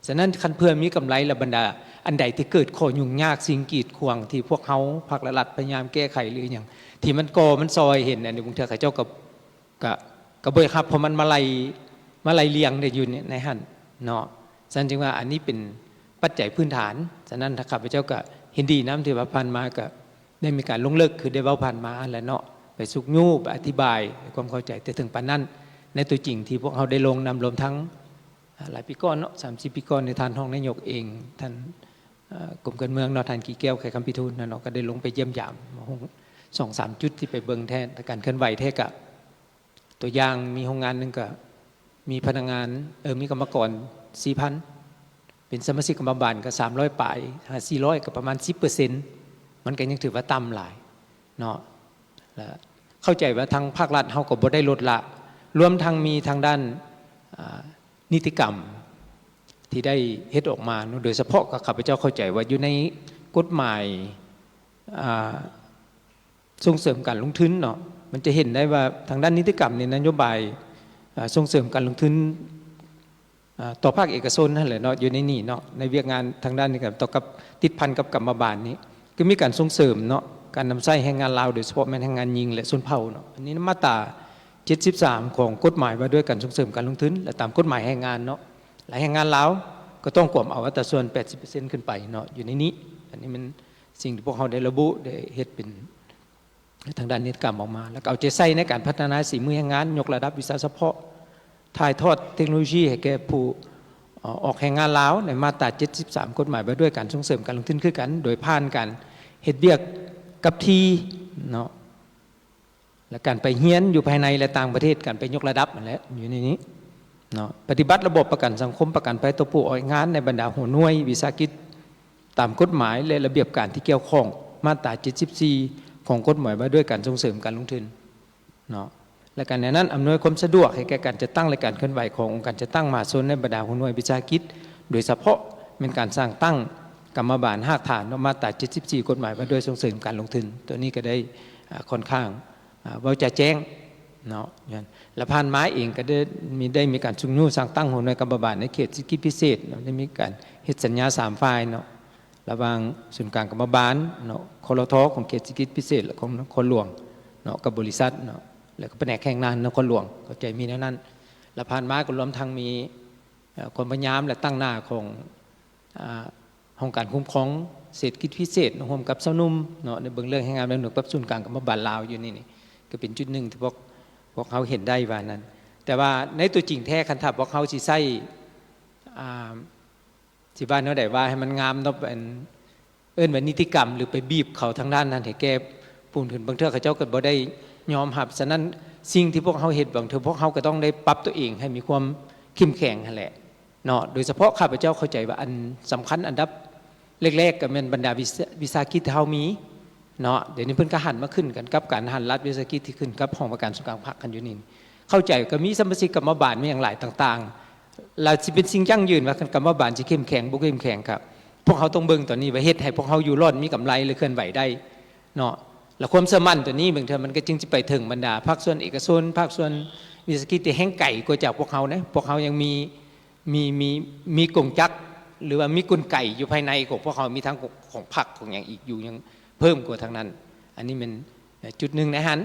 Speaker 5: ฉะนั้นคันเพื่อมีกำไรและบรรดาอันใดที่เกิดข้อยุ่งยากสิ่งกีดขวางที่พวกเขาภาครัฐพยายามแก้ไขหรืออย่างที่มันมันซอยเห็นในบางเทื่อเขาเจ้าก็บ่ครับเพราะมันมาไล่เลี้ยงได้อยู่ในหันเนาะฉะนั้นจึงว่าอันนี้เป็นปัจจัยพื้นฐานฉะนั้นถ้าข้าพเจ้าก็เห็นดีน้ำที่ว่าผ่านมาก็ได้มีการลงเลิกคือได้เว้าผ่านมาแล้วเนาะไปสุกยู่ไปอธิบายความเข้าใจแต่ถึงปานนั้นในตัวจริงที่พวกเขาได้ลงนำรวมทั้งหลายปีก่อนเนาะ30 ปีก่อนในทานห้องนายกเองท่านกรมการเมืองเนาะท่านกี่แก้วไขคำพิทูลเนาะก็ได้ลงไปเยี่ยมยาม2-3 จุดที่ไปเบิ่งแท้การเคลื่อนไหวแท้กับตัวอย่างมีโรงงานนึงก็มีพนักงานมีกรรมกร 4,000 เป็นสมาชิกกรรมการก็300ปลาย400ก็ประมาณ 10% มันก็ยังถือว่าต่ำหลายเนาะแล้วเข้าใจว่าทางภาครัฐเฮาก็บ่ได้ลดละรวมทั้งมีทางด้านนิติกรรมที่ได้เฮ็ดออกมาโดยเฉพาะกับข้าพเจ้าเข้าใจว่าอยู่ในกฎหมายส่งเสริมการลงทุนเนาะมันจะเห็นได้ว่าทางด้านนิติกรรมในนโยบายส่งเสริมการลงทุนต่อภาคเอกชนนั่นแหละเนาะอยู่ในนี่เนาะในเวียกงานทางด้านนี้กับต่อกับติดพันกับกรรมบาลนี้ก็มีการส่งเสริมเนาะการนำใช้แรงงานลาวโดยเฉพาะแม่นแรงงานหญิงและชนเผ่าเนาะอันนี้มาตรา73ของกฎหมายว่าด้วยการส่งเสริมการลงทุนและตามกฎหมายแรงงานเนาะหลายแรงงานลาวก็ต้องกวมเอาอัตราส่วน 80% ขึ้นไปเนาะอยู่ในนี้อันนี้มันสิ่งที่พวกเขาได้ระบุได้เฮ็ดเป็นทางด้านนิติกรรมออกมาแล้วก็เอาใจใส่ในการพัฒนาฝีมือแรงงานยกระดับวิชาเฉพาะถ่ายทอดเทคโนโลยีให้แก่ผู้ ออกแรงงานลาวในมาตรา73กฎหมายว่าด้วยการส่งเสริมการลงทุนคือกันโดยผ่านการเฮ็ดเวียกกับทีเนาะและการไปเฮียนอยู่ภายในและต่างประเทศการไปยกระดับนั่นแหละอยู่ในนี้เนาะปฏิบัติระบบประกันสังคมประกันภัยตัวผู้ออกงานในบรรดาหัวหน่วยวิสาหกิจตามกฎหมายและระเบียบการที่เกี่ยวข้องมาตรา74ของกฎหมายว่าด้วยการส่งเสริมการลงทุนเนาะและการในนั้นอำนวยความสะดวกให้แก่การจัดตั้งและการเคลื่อนไหวขององค์การจัดตั้งมหาชนในบรรดาหัวหน่วยวิสาหกิจโดยเฉพาะเป็นการสร้างตั้งกรรมบาลหากฐานมาตรา74กฎหมายว่าด้วยส่งเสริมการลงทุนตัวนี้ก็ได้ค่อนข้างว่าจะแจ้งเนาะและผ่านไม้เองก็ได้มีการชุมนุมสร้างตั้งหัวหน่วยกรรมบาลในเขตเศรษฐกิจพิเศษได้มีการเฮ็ดสัญญา3ฝ่ายเนาะระหว่างศูนย์กลางกรรมบาลเนาะคลทของเขตเศรษฐกิจพิเศษและของนครหลวงเนาะกับบริษัทเนาะแล้วก็แผนกแข่งงานนครหลวงเข้าใจมีแนวนั้นและผ่านไม้ก็รวมทั้งมีความพยายามและตั้งหน้าขององค์การคุ้มครองเศรษฐกิจพิเศษร่วมกับสนุ่มเนาะในเบื้องเรื่องแห่งงานเป็นหน่วยปรับศูนย์กลางกรรมบาลลาวอยู่นี่ก็เป็นจุดหนึ่งที่พวกเขาเห็นได้ว่านั้นแต่ว่าในตัวจริงแท้คันทับพวกเขาสิใส่ที่บ้านเขาได้ว่าให้มันงามเนาะเป็นว่านิติกรรมหรือไปบีบเขาทางด้านนั้นให้แก้ปูนขึ้นบางเทื่อเขาเจ้าก็บ่ได้ยอมรับฉะนั้นสิ่งที่พวกเขาเห็นบางเทื่อพวกเขาก็ต้องได้ปรับตัวเองให้มีความเข้มแข็งนั่นแหละเนาะโดยเฉพาะข้าพเจ้าเข้าใจว่าอันสำคัญอันดับแรกๆก็เป็นบรรดาวิสาหกิจที่เฮามีเนาะเดี๋ยวนี้เพิ่นก็หันมาขึ้นกันกับการหันรัฐวิสาหกิจที่ขึ้นกับห้องประกันสุขภาพกันอยู่นี่เข้าใจก็มีสมาชิกกรรมบาลมีอย่างหลายต่างๆแล้วสิเป็นสิ่งยั่งยืนว่ากรรมบาลสิเข้มแข็งบ่เข้มแข็งครับพวกเขาต้องเบิ่งตอนนี้ว่าเฮ็ดให้พวกเขาอยู่รอดมีกำไรหรือเคลื่อนไหวได้เนาะแล้วความเชื่อมั่นตัวนี้บางทีมันก็จึงจะไปถึงบรรดาภาคส่วนเอกชนภาคส่วนวิสาหกิจที่แห่งไก่กว่าจากพวกเขานะพวกเขายังมีกงจักรหรือว่ามีกลไกอยู่ภายในของพวกเขามีทั้งของพรรคของอย่างอีกอยู่ยังเพิ่มกว่าทางนั้นอันนี้เป็นจุดหนึ่งนะฮะ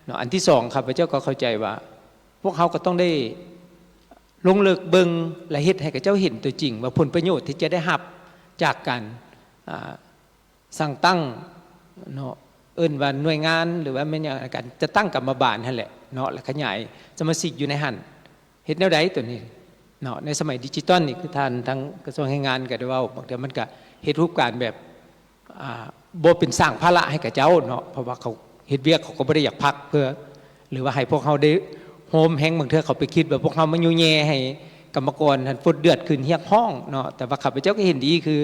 Speaker 5: เนาะอันที่สองครับพระเจ้าก็เข้าใจว่าพวกเขาก็ต้องได้ลงเลิกเบิงและเฮ็ดให้กับเจ้าเห็นตัวจริงว่าผลประโยชน์ที่จะได้รับจากการสั่งตั้งเนาะว่าหน่วยงานหรือว่าเป็นอย่างการจะตั้งกรรมบาลนั่นแหละเนาะและขยายสมาชิกอยู่ในหันเฮ็ดแนวใดตัวนี้เนาะในสมัยดิจิตอลนี่คือท่านทั้งกระทรวงแรงงานก็ได้ว่าบางทีมันก็เฮ็ดรูปการแบบบ่เป็นสร้างภาระให้กับเจ้าเนาะเพราะว่าเขาเฮ็ดเวียกเขาก็บ่ได้อยากพักเพื่อหรือว่าให้พวกเขาได้โฮมแฮงบางเทื่อเขาไปคิดว่าพวกเขามายุ่แย่ให้กรรมกรหันฟุดเดือดขึ้นเฮียกห้องเนาะแต่ว่าข้าพเจ้าก็เห็นดีคือ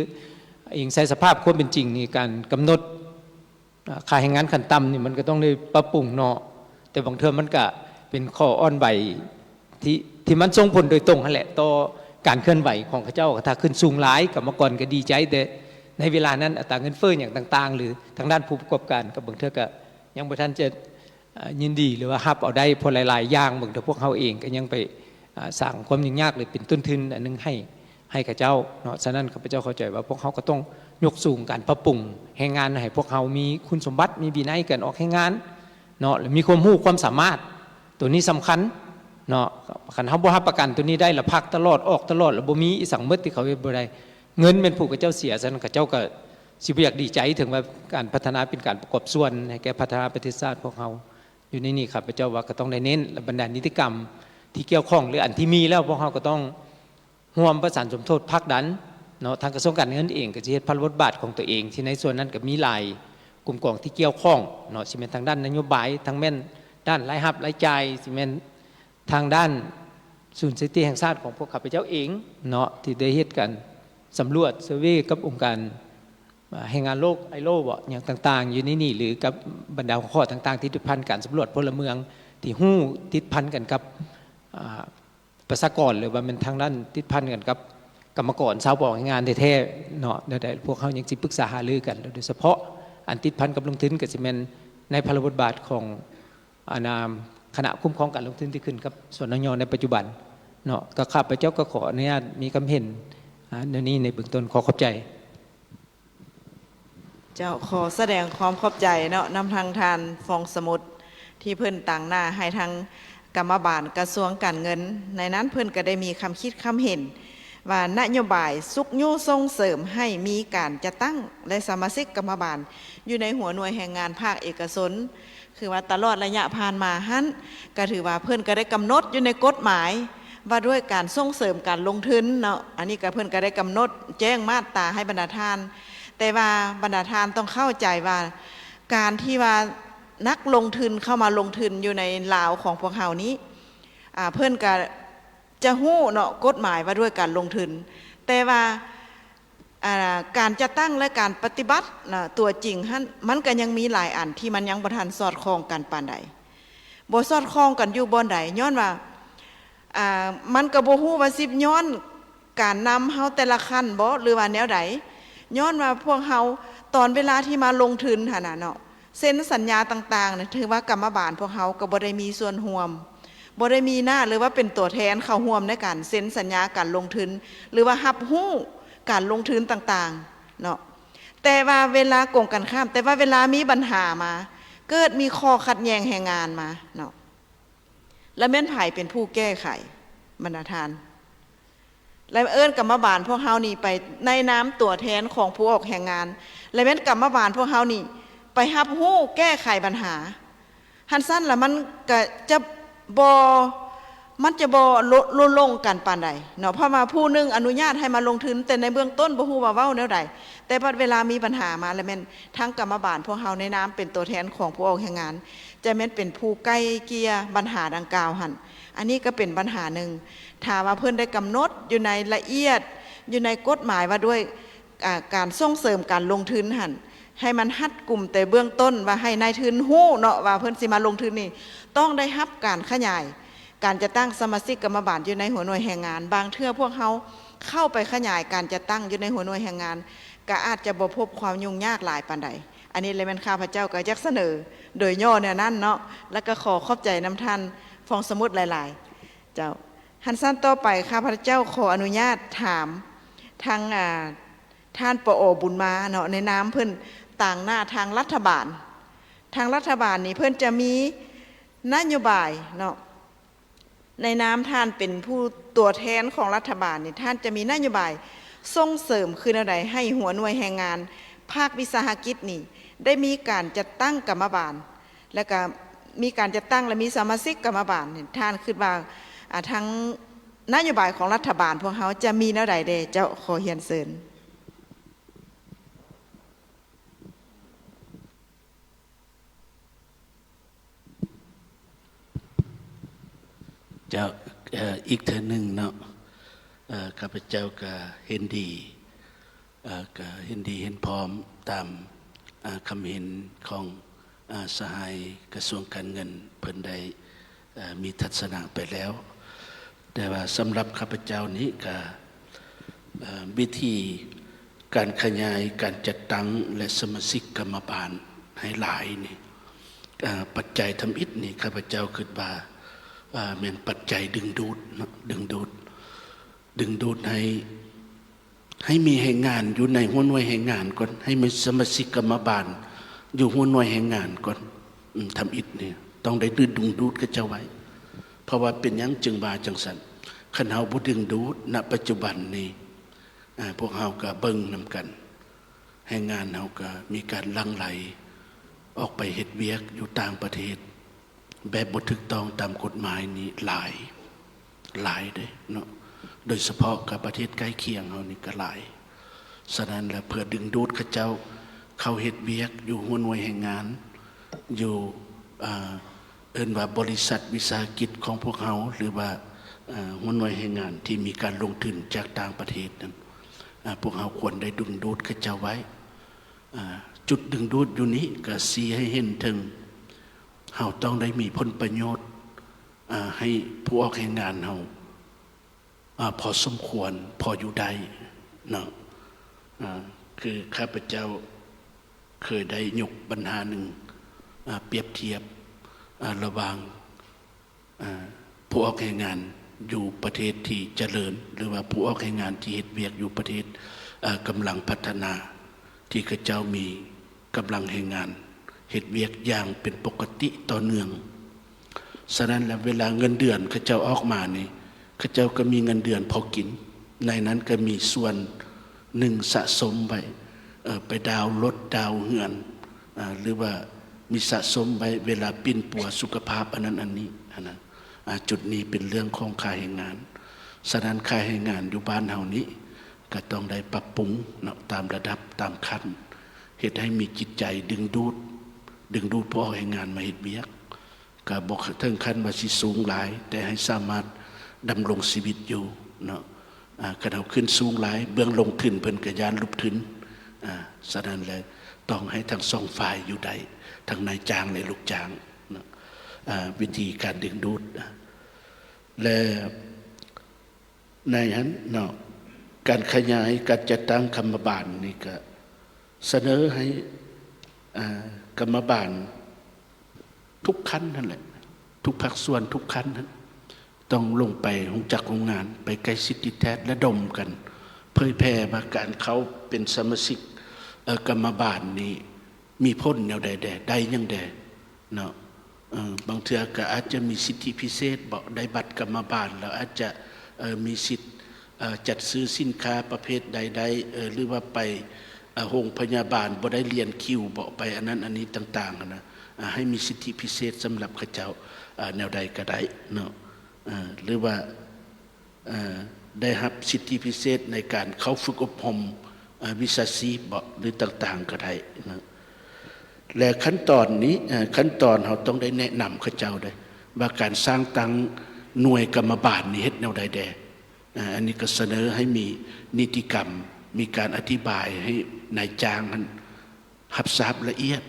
Speaker 5: เองใส่สภาพความเป็นจริงนี่การกำหนดค่าแรงงานขั้นต่ำนี่มันก็ต้องได้ปรับปรุงเนาะแต่บางเทื่อมันก็เป็นข้ออ่อนไหวที่มันส่งผลโดยตรงนั่นแหละต่อการเคลื่อนไหวของข้าเจ้าถ้าขึ้นสูงหลายกรรมกรก็ดีใจแต่ในเวลานั้นอัตราเงินเฟ้ออย่างต่างๆหรือทางด้านผู้ประกอบการก็บางเทื่อก็ยังบ่ทันจะยินดีหรือว่ารับเอาได้พอหลายๆอย่างบางเทื่อพวกเขาเองก็ยังไปสร้างความยุ่งยากหรือเป็นต้นทุนอันนึงให้ข้าเจ้าเนาะฉะนั้นข้าพเจ้าเข้าใจว่าพวกเขาก็ต้องยกสูงการปรับปรุงแรงงานให้พวกเขามีคุณสมบัติมีวินัยการออกแรงงานเนาะมีความรู้ความสามารถตัวนี้สำคัญเนาะคันเฮาบ่รับประกันตัวนี้ได้ละพักตลอดออกตลอดแล้วบ่มีอีสังหมดที่เขาเฮ็ดบ่ได้เงินเป็นผู้ข้าเจ้าเสียฉะนั้นข้าเจ้าก็สิบ่อยากดีใจถึงว่าการพัฒนาเป็นการประกอบส่วนให้แก่พัฒนาประเทศชาติพวกเขาอยู่ในนี้ครับพระเจ้าว่าก็ต้องได้เน้นและบรรดานิติกรรมที่เกี่ยวข้องหรืออันที่มีแล้วพวกเขาก็ต้องร่วมประสานสมทบภาคดันเนาะทางกระทรวงการเงินเองก็จะเฮ็ดพระบทบาทของตัวเองที่ในส่วนนั้นก็มีหลายกลุ่มกองที่เกี่ยวข้องเนาะสิเป็นทางด้านนโยบายทางแม่นด้านรายรับรายจ่ายสิเป็นทางด้านศูนย์สถิติแห่งชาติของพวกข้าพเจ้าเองเนาะที่ได้เฮ็ดกันสำรวจเซอร์เวย์กับองค์การแรงงานโลกไอโลบ่อย่างต่างๆอยู่ในนี่หรือกับบรรดาข้อต่างๆที่ติดพันการสำรวจพลเมืองที่ฮู้ติดพันกันกับประชากรหรือว่าเป็นทางด้านติดพันกันกับกรรมกรชาวบ่อแรงงานแท้ๆเนาะเดี๋ยวพวกเขายังสิปรึกษาหารือกันโดยเฉพาะอันติดพันกับลงทุนก็สิแม่นในพระบทบาทของคณะคุ้มครองการลงทุนที่ขึ้นกับสนญ.ในปัจจุบันเนาะก็ข้าพเจ้าก็ขออนุญาตมีคำเห็นในนี้ในเบื้องต้นขอขอบใจ
Speaker 3: เจ้าขอแสดงความขอบใจเนาะนำทางทานฟองสมุทรที่เพิ่นต่างหน้าให้ทางกรรมบาลกระทรวงการเงินในนั้นเพิ่นก็ได้มีคำคิดคำเห็นว่านโยบายสุกยุส่งเสริมให้มีการจะตั้งและสมาชิกกรรมบาลอยู่ในหัวหน่วยแห่งงานภาคเอกชนคือว่าตลอดระยะผ่านมาหั้นก็ถือว่าเพิ่นก็ได้กำหนดอยู่ในกฎหมาย ว่าด้วยการส่งเสริมการลงทุนเนาะอันนี้ก็เพิ่นก็ได้กำหนดแจ้งมาตราให้บรรดาท่านแต่ว่าบรรดาท่านต้องเข้าใจว่าการที่ว่านักลงทุนเข้ามาลงทุนอยู่ในลาวของพวกเฮานี้เพิ่นก็จะฮู้เนาะกฎหมายว่าด้วยการลงทุนแต่ว่าการจะตั้งและการปฏิบัติตัวจริงมันก็ยังมีหลายอันที่มันยังบ่ทันสอดคล้องกันปานใดบ่สอดคล้องกันอยู่บ่อนใดย้อนว่ามันก็บ่ฮู้ว่าสิย้อนการนำเฮาแต่ละขั้นบ่หรือว่าแนวใดย้อนว่าพวกเฮาตอนเวลาที่มาลงทุนหั่นน่ะเนาะเซ็นสัญญาต่างๆเนี่ยถือว่ากรรมบาลพวกเฮาก็บ่ได้มีส่วนร่วมบ่ได้มีหน้าหรือว่าเป็นตัวแทนเข้าร่วมในการเซ็นสัญญาการลงทุนหรือว่ารับรู้การลงทุนต่างๆเนาะแต่ว่าเวลาโกงกันข้ามแต่ว่าเวลามีปัญหามาเกิดมีข้อขัดแย้งแห่งงานมาเนาะแล้วแม่นไผเป็นผู้แก้ไขบรรดาท่านแล้วเอิ้นกรรมบาลพวกเฮานี่ไปในนามตัวแทนของผู้ออกแห่งงานแล้วแม่นกรรมบาลพวกเฮานี่ไปรับรู้แก้ไขปัญหาหันสั้นแล้วมันก็จะมันจะบ่ลงกันปานใดเนาะเพราะมาผู้นึงอนุญาตให้มาลงทุนแต่ในเบื้องต้นบ่ฮู้ว่าเว้าแนวใดแต่พอเวลามีปัญหามาแล้วแม่นทางกรรมบาลพวกเฮาในนามเป็นตัวแทนของผู้ออกแห่งงานจะแม่นเป็นผู้ใกล้เกลี่ยปัญหาดังกล่าวหั่นอันนี้ก็เป็นปัญหาหนึ่งถ้าว่าเพิ่นได้กำหนดอยู่ในละเอียดอยู่ในกฎหมายว่าด้วยการส่งเสริมการลงทุนหั่นให้มันฮัดกลุ่มแต่เบื้องต้นว่าให้นายทุนฮู้เนาะว่าเพิ่นสิมาลงทุนนี่ต้องได้รับการขยายการจะตั้งสมาชิกกรรมบาลอยู่ในหัวหน่วยแห่งงานบางเทื่อพวกเขาเข้าไปขยายการจะตั้งอยู่ในหัวหน่วยแห่งงานก็อาจจะบ่พบความยุ่งยากหลายปานใดอันนี้เลยแม่นข้าพเจ้าก็อยากเสนอโดยย่อแนวนั้นเนาะแล้วก็ขอขอบใจนำท่านฟองสมุดหลายๆเจ้าหันสั้นต่อไปข้าพเจ้าขออนุญาตถามทางท่านปอบุญมาเนาะในนามเพิ่นต่างหน้าทางรัฐบาลนี่เพิ่นจะมีนโยบายเนาะในนามท่านเป็นผู้ตัวแทนของรัฐบาลนี่ท่านจะมีนโยบายส่งเสริมคืออะไรให้หัวหน่วยแรงงานภาควิสาหกิจนี่ได้มีการจัดตั้งกรรมบาลแล้วก็มีการจัดตั้งและมีสมาชิกกรรมบาลท่านคิดว่าทั้งนโยบายของรัฐบาลพวกเขาจะมีแนวใดเด้เจ้าขอเรียนเชิญ
Speaker 4: เจ้าอีกเทื่อหนึ่งเนาะข้าพเจ้าก็เห็นดีเห็นพร้อมตามคำเห็นของสหายกระทรวงการเงินเพิ่นได้มีทัศนะไปแล้วแต่ว่าสำหรับข้าพเจ้านี้ก็วิธีการขยายการจัดตั้งและสมาชิกกรรมบาลให้หลายนี่ปัจจัยทำอิฐนี่ข้าพเจ้าคิดว่าเป็นปัจจัยดึงดูดให้มีแห่งงานอยู่ในหัวหน่วยแห่งงานก่อนให้มีสมาชิกกรรมบาลอยู่หัวหน่วยแห่งงานก่อนทำอิฐนี่ต้องได้ดึงดูดกับเจ้าไว้เพราะว่าเป็นยังจึงบาจังสันขันเฮาบ่ดึงดูดณปัจจุบันนี้พวกเฮาก็เบิ่งนำกันแห่งงานเฮาก็มีการลังไหลออกไปเฮ็ดเวียกอยู่ต่างประเทศแบบบ่ถูกต้องตามกฎหมายนี้หลายเด้เนาะโดยเฉพาะกับประเทศใกล้เคียงเฮานี่ก็หลายฉะนั้นแล้วเพื่อดึงดูดเขาเจ้าเข้าเฮ็ดเวียกอยู่หัวหน่วยแห่งงานอยู่เอิ้นว่าบริษัทวิสาหกิจของพวกเฮาหรือว่าหัวหน่วยแห่งงานที่มีการลงทุนจากต่างประเทศนั้นพวกเฮาควรได้ดึงดูดเขาเจ้าไว้จุดดึงดูดอยู่นี้ก็ชี้ให้เห็นถึงเฮาต้องได้มีผลประโยชน์ให้ผู้ออกแห่งงานเฮาพอสมควรพออยู่ได้เนาะคือข้าพเจ้าเคยได้ยกปัญหาหนึ่งเปรียบเทียบระหว่างผู้ออกแห่งงานอยู่ประเทศที่เจริญหรือว่าผู้ออกแห่งงานที่เฮ็ดเวียกอยู่ประเทศกำลังพัฒนาที่ข้าเจ้ามีกำลังแห่งงานเฮ็ดเวียกอย่างเป็นปกติต่อเนื่องฉะนั้นแล้วเวลาเงินเดือนข้าเจ้าออกมานี่ข้าเจ้าก็มีเงินเดือนพอกินในนั้นก็มีส่วนหนึ่งสะสมไว้ไปดาวรถดาวเฮือนหรือว่ามีสะสมไว้เวลาปิ้นปัวสุขภาพอันนั้นอันนี้จุดนี้เป็นเรื่องของค่าแรงงาน ฉะนั้นค่าให้งานอยู่บ้านเฮานี้ก็ต้องได้ปรับปรุงเนาะตามระดับตามขั้นเฮ็ดให้มีจิตใจดึงดูดผู้ให้งานมาเฮ็ดเวียกก็บ่ถึงขั้นว่าสิสูงหลายแต่ให้สามารถดำรงชีวิตอยู่เนาะคันเฮาขึ้นสูงหลายเบื้องลงทุนเพิ่นก็ย่านลุกทุนฉะนั้นแล้วต้องให้ทั้งสองฝ่ายอยู่ได้ทั้งนายจ้างและลูกจ้างเนาะวิธีการดึงดูดและในนั้นเนาะการขยายการจัดตั้งกรรมบาลนี่ก็เสนอให้กรรมบาลทุกขั้นนั่นแหละทุกภาคส่วนทุกขั้นนั้นต้องลงไปหงจักโรงงานไปใกล้สิทธิแท้และดมกันเผยแพร่ว่าการเขาเป็นสมาชิกกรรมบาลนี้มีพ้นแนวใดได้ยังใดเนาะบางเทื่อก็อาจจะมีสิทธิพิเศษบอกได้บัตรกรรมบาลแล้วอาจจะมีสิทธิ์จัดซื้อสินค้าประเภทใดๆหรือว่าไปโรงพยาบาลบ่ได้เรียนคิวบ่ไปอันนั้นอันนี้ต่างๆนะให้มีสิทธิพิเศษสำหรับข้าเจ้าแนวใดก็ได้เนาะหรือว่าได้รับสิทธิพิเศษในการเข้าฝึกอบรมวิชาชีพบ่หรือต่างๆก็ได้นะและขั้นตอนนี้ขั้นตอนเราต้องได้แนะนำข้าเจ้าได้ว่าการสร้างตั้งหน่วยกรรมบาลนี่เฮ็ดแนวใดแดอันนี้ก็เสนอให้มีนิติกรรมมีการอธิบายให้นายจ้างนั้นรับทราบละเอียด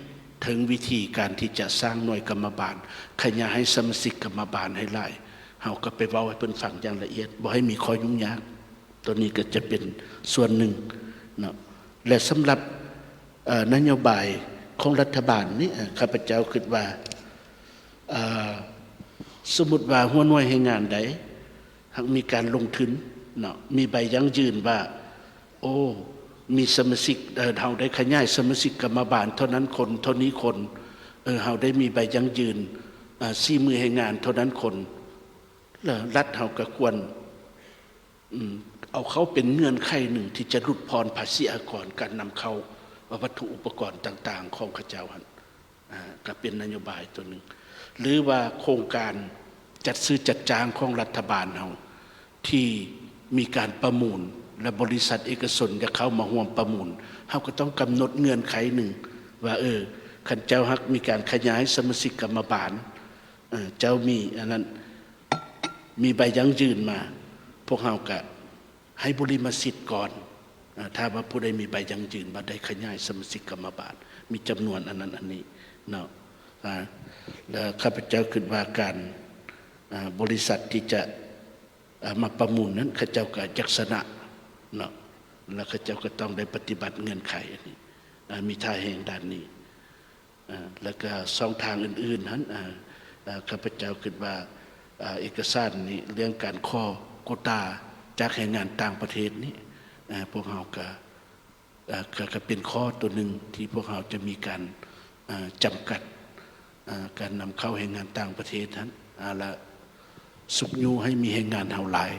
Speaker 4: ถึงวิธีการที่จะสร้างหน่วยกรรมบาลขยายให้สมาชิกกรรมบาลให้หลายเฮาก็ไปเว้าให้เพิ่นฟังอย่างละเอียดบ่ให้มีข้อยุ่งยากตัวนี้ก็จะเป็นส่วนหนึ่งเนาะและสำหรับนโยบายของรัฐบาลนี้ข้าพเจ้าคิดว่าสมมุติว่าหัวหน่วยให้งานใดหากมีการลงทุนเนาะมีใบยั่งยืนว่าโอ้มีสมาชิกเฮาได้ขยายสมาชิกกรรมบาลเท่านั้นคนเท่านี้คนเฮาได้มีใบยั่งยืน4 มือให้งานเท่านั้นคนแล้วรัฐเฮาก็ควรเอาเขาเป็นเงื่อนไขหนึ่งที่จะลดพรภาษีอากรการนำเข้าวัตถุอุปกรณ์ต่างๆของข้าเจ้าก็เป็นนโยบายตัวหนึ่งหรือว่าโครงการจัดซื้อจัดจ้างของรัฐบาลเฮาที่มีการประมูลและบริษัทเอกชนจะเข้ามาร่วมประมูลเฮาก็ต้องกำหนดเงื่อนไขหนึ่งว่าคันเจ้าฮักมีการขยายสมาชิกกรรมบาลเจ้ามีอันนั้นมีใบยั่งยืนมาพวกเฮาก็ให้บริมสิทธิ์ก่อนถ้าว่าผู้ใดมีใบยั่งยืนมาได้ขยายสมาชิกกรรมบาลมีจำนวนอันนั้นอันนี้เนาะแล้วข้าพเจ้าคิดว่าการบริษัทที่จะมาประมูลนั้นข้าเจ้าก็จักษณะเนาะแล้วข้าเจ้าก็ต้องได้ปฏิบัติเงื่อนไขอันนี้มีท่าแห่งด้านนี้แล้วก็ช่องทางอื่นๆนั้นข้าพเจ้าคิดว่าเอกสารนี้เรื่องการข้อโควตาจากแรงงานต่างประเทศนี้พวกเราก็เป็นข้อตัวหนึ่งที่พวกเราจะมีการจำกัดการนำเข้าแรงงานต่างประเทศนั้นและสุกยูให้มีแรงงานเฮาหลาย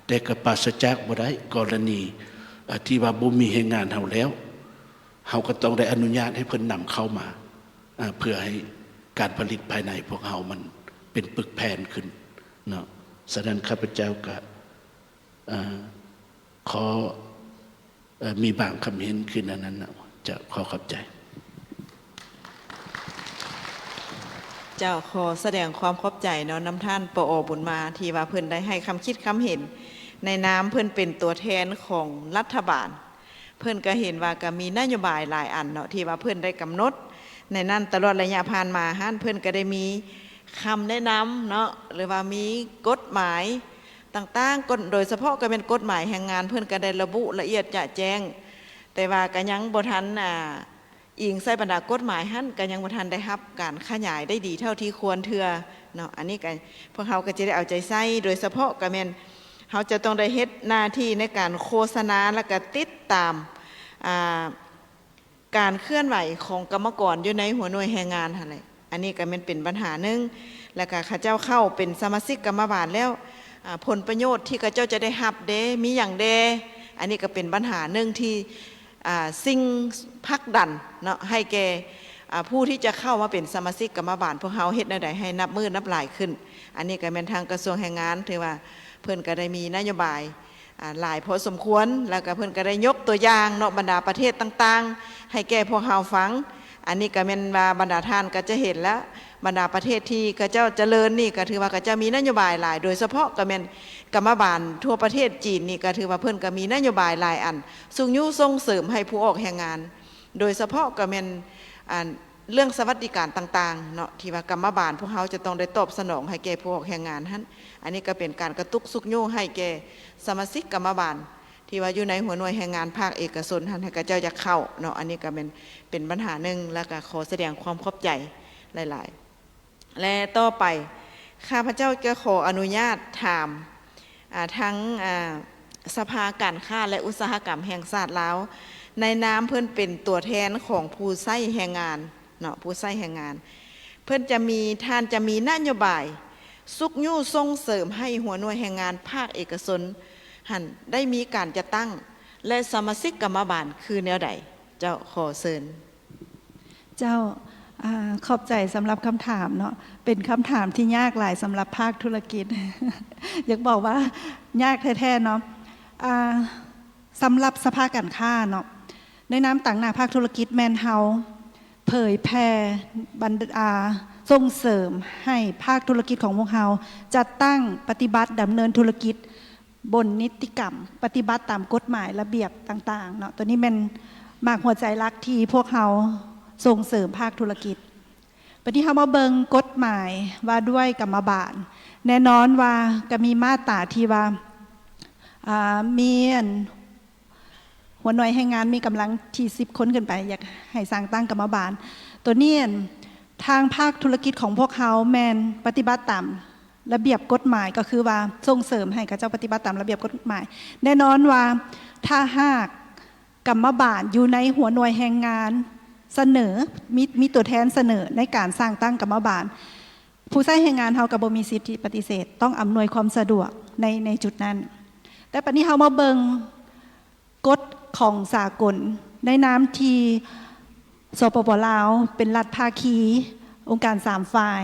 Speaker 4: แต่ก็ปราศจากบ่ได้กรณีที่ว่าบ่มีแรงงานเฮาแล้วเฮาก็ต้องได้อนุญาตให้เพิ่นนำเข้ามาเพื่อให้การผลิตภายในพวกเฮามันเป็นปึกแผ่นขึ้นเนาะฉะนั้นข้าพเจ้าก็ขอมีบางคำเห็นขึ้นอันนั้นจะขอขอบใจ
Speaker 3: เจ้าขอแสดงความขอบใจเนาะน้ำท่านปอบุญมาที่ว่าเพิ่นได้ให้คำคิดคำเห็นในนามเพิ่นเป็นตัวแทนของรัฐบาลเพิ่นก็เห็นว่าก็มีนโยบายหลายอันเนาะที่ว่าเพิ่นได้กำหนดในนั้นตลอดระยะผ่านมาเพิ่นก็ได้มีคำแนะนำเนาะหรือว่ามีกฎหมายต่างๆโดยเฉพาะก็เป็นกฎหมายแรงงานเพิ่นก็ได้ระบุละเอียดจะแจ้งแต่ว่าก็ยังบ่ทันอิงใส่บรรดากฎหมายก็ยังบ่ทันได้รับการขยายได้ดีเท่าที่ควรเทื่อเนาะอันนี้ก็พวกเฮาก็จะได้เอาใจใส่โดยเฉพาะก็แม่นเฮาจะต้องได้เฮ็ดหน้าที่ในการโฆษณาและก็ติดตามการเคลื่อนไหวของกรรมกรอยู่ในหัวหน่วยแรงงานหั่นแหละอันนี้ก็เป็นปัญหาหนึ่งแล้วก็ข้าเจ้าเข้าเป็นสมาชิกกรรมบาลแล้วผลประโยชน์ที่ข้าเจ้าจะได้รับมีอย่างอันนี้ก็เป็นปัญหาหนึ่งที่สิ่งผลักดันเนาะให้แก่ผู้ที่จะเข้ามาเป็นสมาชิกกรรมบาลพวกเฮาเฮ็ดแนวใดให้นับมือนับหลายขึ้นอันนี้ก็เป็นทางกระทรวงแรงงานถือว่า เพิ่นก็ได้มีนโยบายหลายพอสมควรแล้วก็เพิ่นก็ได้ยกตัวอย่างเนาะบรรดาประเทศต่างๆให้แก่พวกเฮาฟังอันนี้ก็แม่นว่าบรรดาท่านก็จะเห็นแล้วบรรดาประเทศที่ก็เจ้าเจริญนี่ก็ถือว่าก็จะมีนโยบายหลายโดยเฉพาะก็แม่นกรรมบาลทั่วประเทศจีนนี่ก็ถือว่าเพิ่นก็มีนโยบายหลายอันส่งยุส่งเสริมให้ผู้ออกแรงงานโดยเฉพาะก็แม่นเรื่องสวัสดิการต่างๆเนาะที่ว่ากรรมบาลพวกเขาจะต้องได้ตอบสนองให้แก่ผู้ออกแรงงานนั้นอันนี้ก็เป็นการกระตุกสุกยุให้แก่สมาชิกกรรมบาลที่ว่าอยู่ในหัวหน่วยแรงงานภาคเอกชนท่านให้กับเจ้าจะเข้าเนาะอันนี้ก็เป็นปัญหาหนึ่งแล้วก็ขอแสดงความขอบใจหลายๆและต่อไปข้าพเจ้าจะขออนุญาตถามทั้งสภาการค้าและอุตสาหกรรมแห่งชาติลาวในนามเพื่อนเป็นตัวแทนของผู้ใช้แรงงานเนาะผู้ใช้แรงงานเพื่อนจะมีนโยบายสุกยู่ส่งเสริมให้หัวหน่วยแรงงานภาคเอกชนหันได้มีการจะตั้งและสมาชิกกรรมบาลคือแนวใดเจ้าขอเชิญ
Speaker 7: เจ้าขอบใจสำหรับคำถามเนาะเป็นคำถามที่ยากหลายสำหรับภาคธุรกิจ อยากบอกว่ายากแท้ๆเนาะสำหรับสภาการค้าเนาะในนามต่างหน้าภาคธุรกิจแมนเฮาเผยแพร่ส่งเสริมให้ภาคธุรกิจของพวกเราจัดตั้งปฏิบัติดำเนินธุรกิจบนนิติกรรมปฏิบัติตามกฎหมายระเบียบต่างๆเนาะตัวนี้เป็นมากหัวใจรักที่พวกเราส่งเสริมภาคธุรกิจปฏิเฮามาเบิงกฎหมายว่าด้วยกรรมบาลแน่นอนว่าก็มีมาตราที่ว่ามีหัวหน่วยแรงงานมีกำลังที่10 คนขึ้นไปอยากให้สร้างตั้งกรรมบาลตัวนี้ทางภาคธุรกิจของพวกเขาแมนปฏิบัติตามระเบียบกฎหมายก็คือว่าส่งเสริมให้กับเจ้าปฏิบัติตามระเบียบกฎหมายแน่นอนว่าถ้าหากกรรมบาลอยู่ในหัวหน่วยแรงงานเสนอมีตัวแทนเสนอในการสร้างตั้งกรรมบาลผู้ใช้แรงงานเฮาก็บ่มีสิทธิปฏิเสธต้องอำนวยความสะดวกในจุดนั้นแต่ปัจจุบันเฮามาเบิงกฎของสากลในนามที่สปป.ลาวเป็นรัฐภาคีองค์การ3 ฝ่าย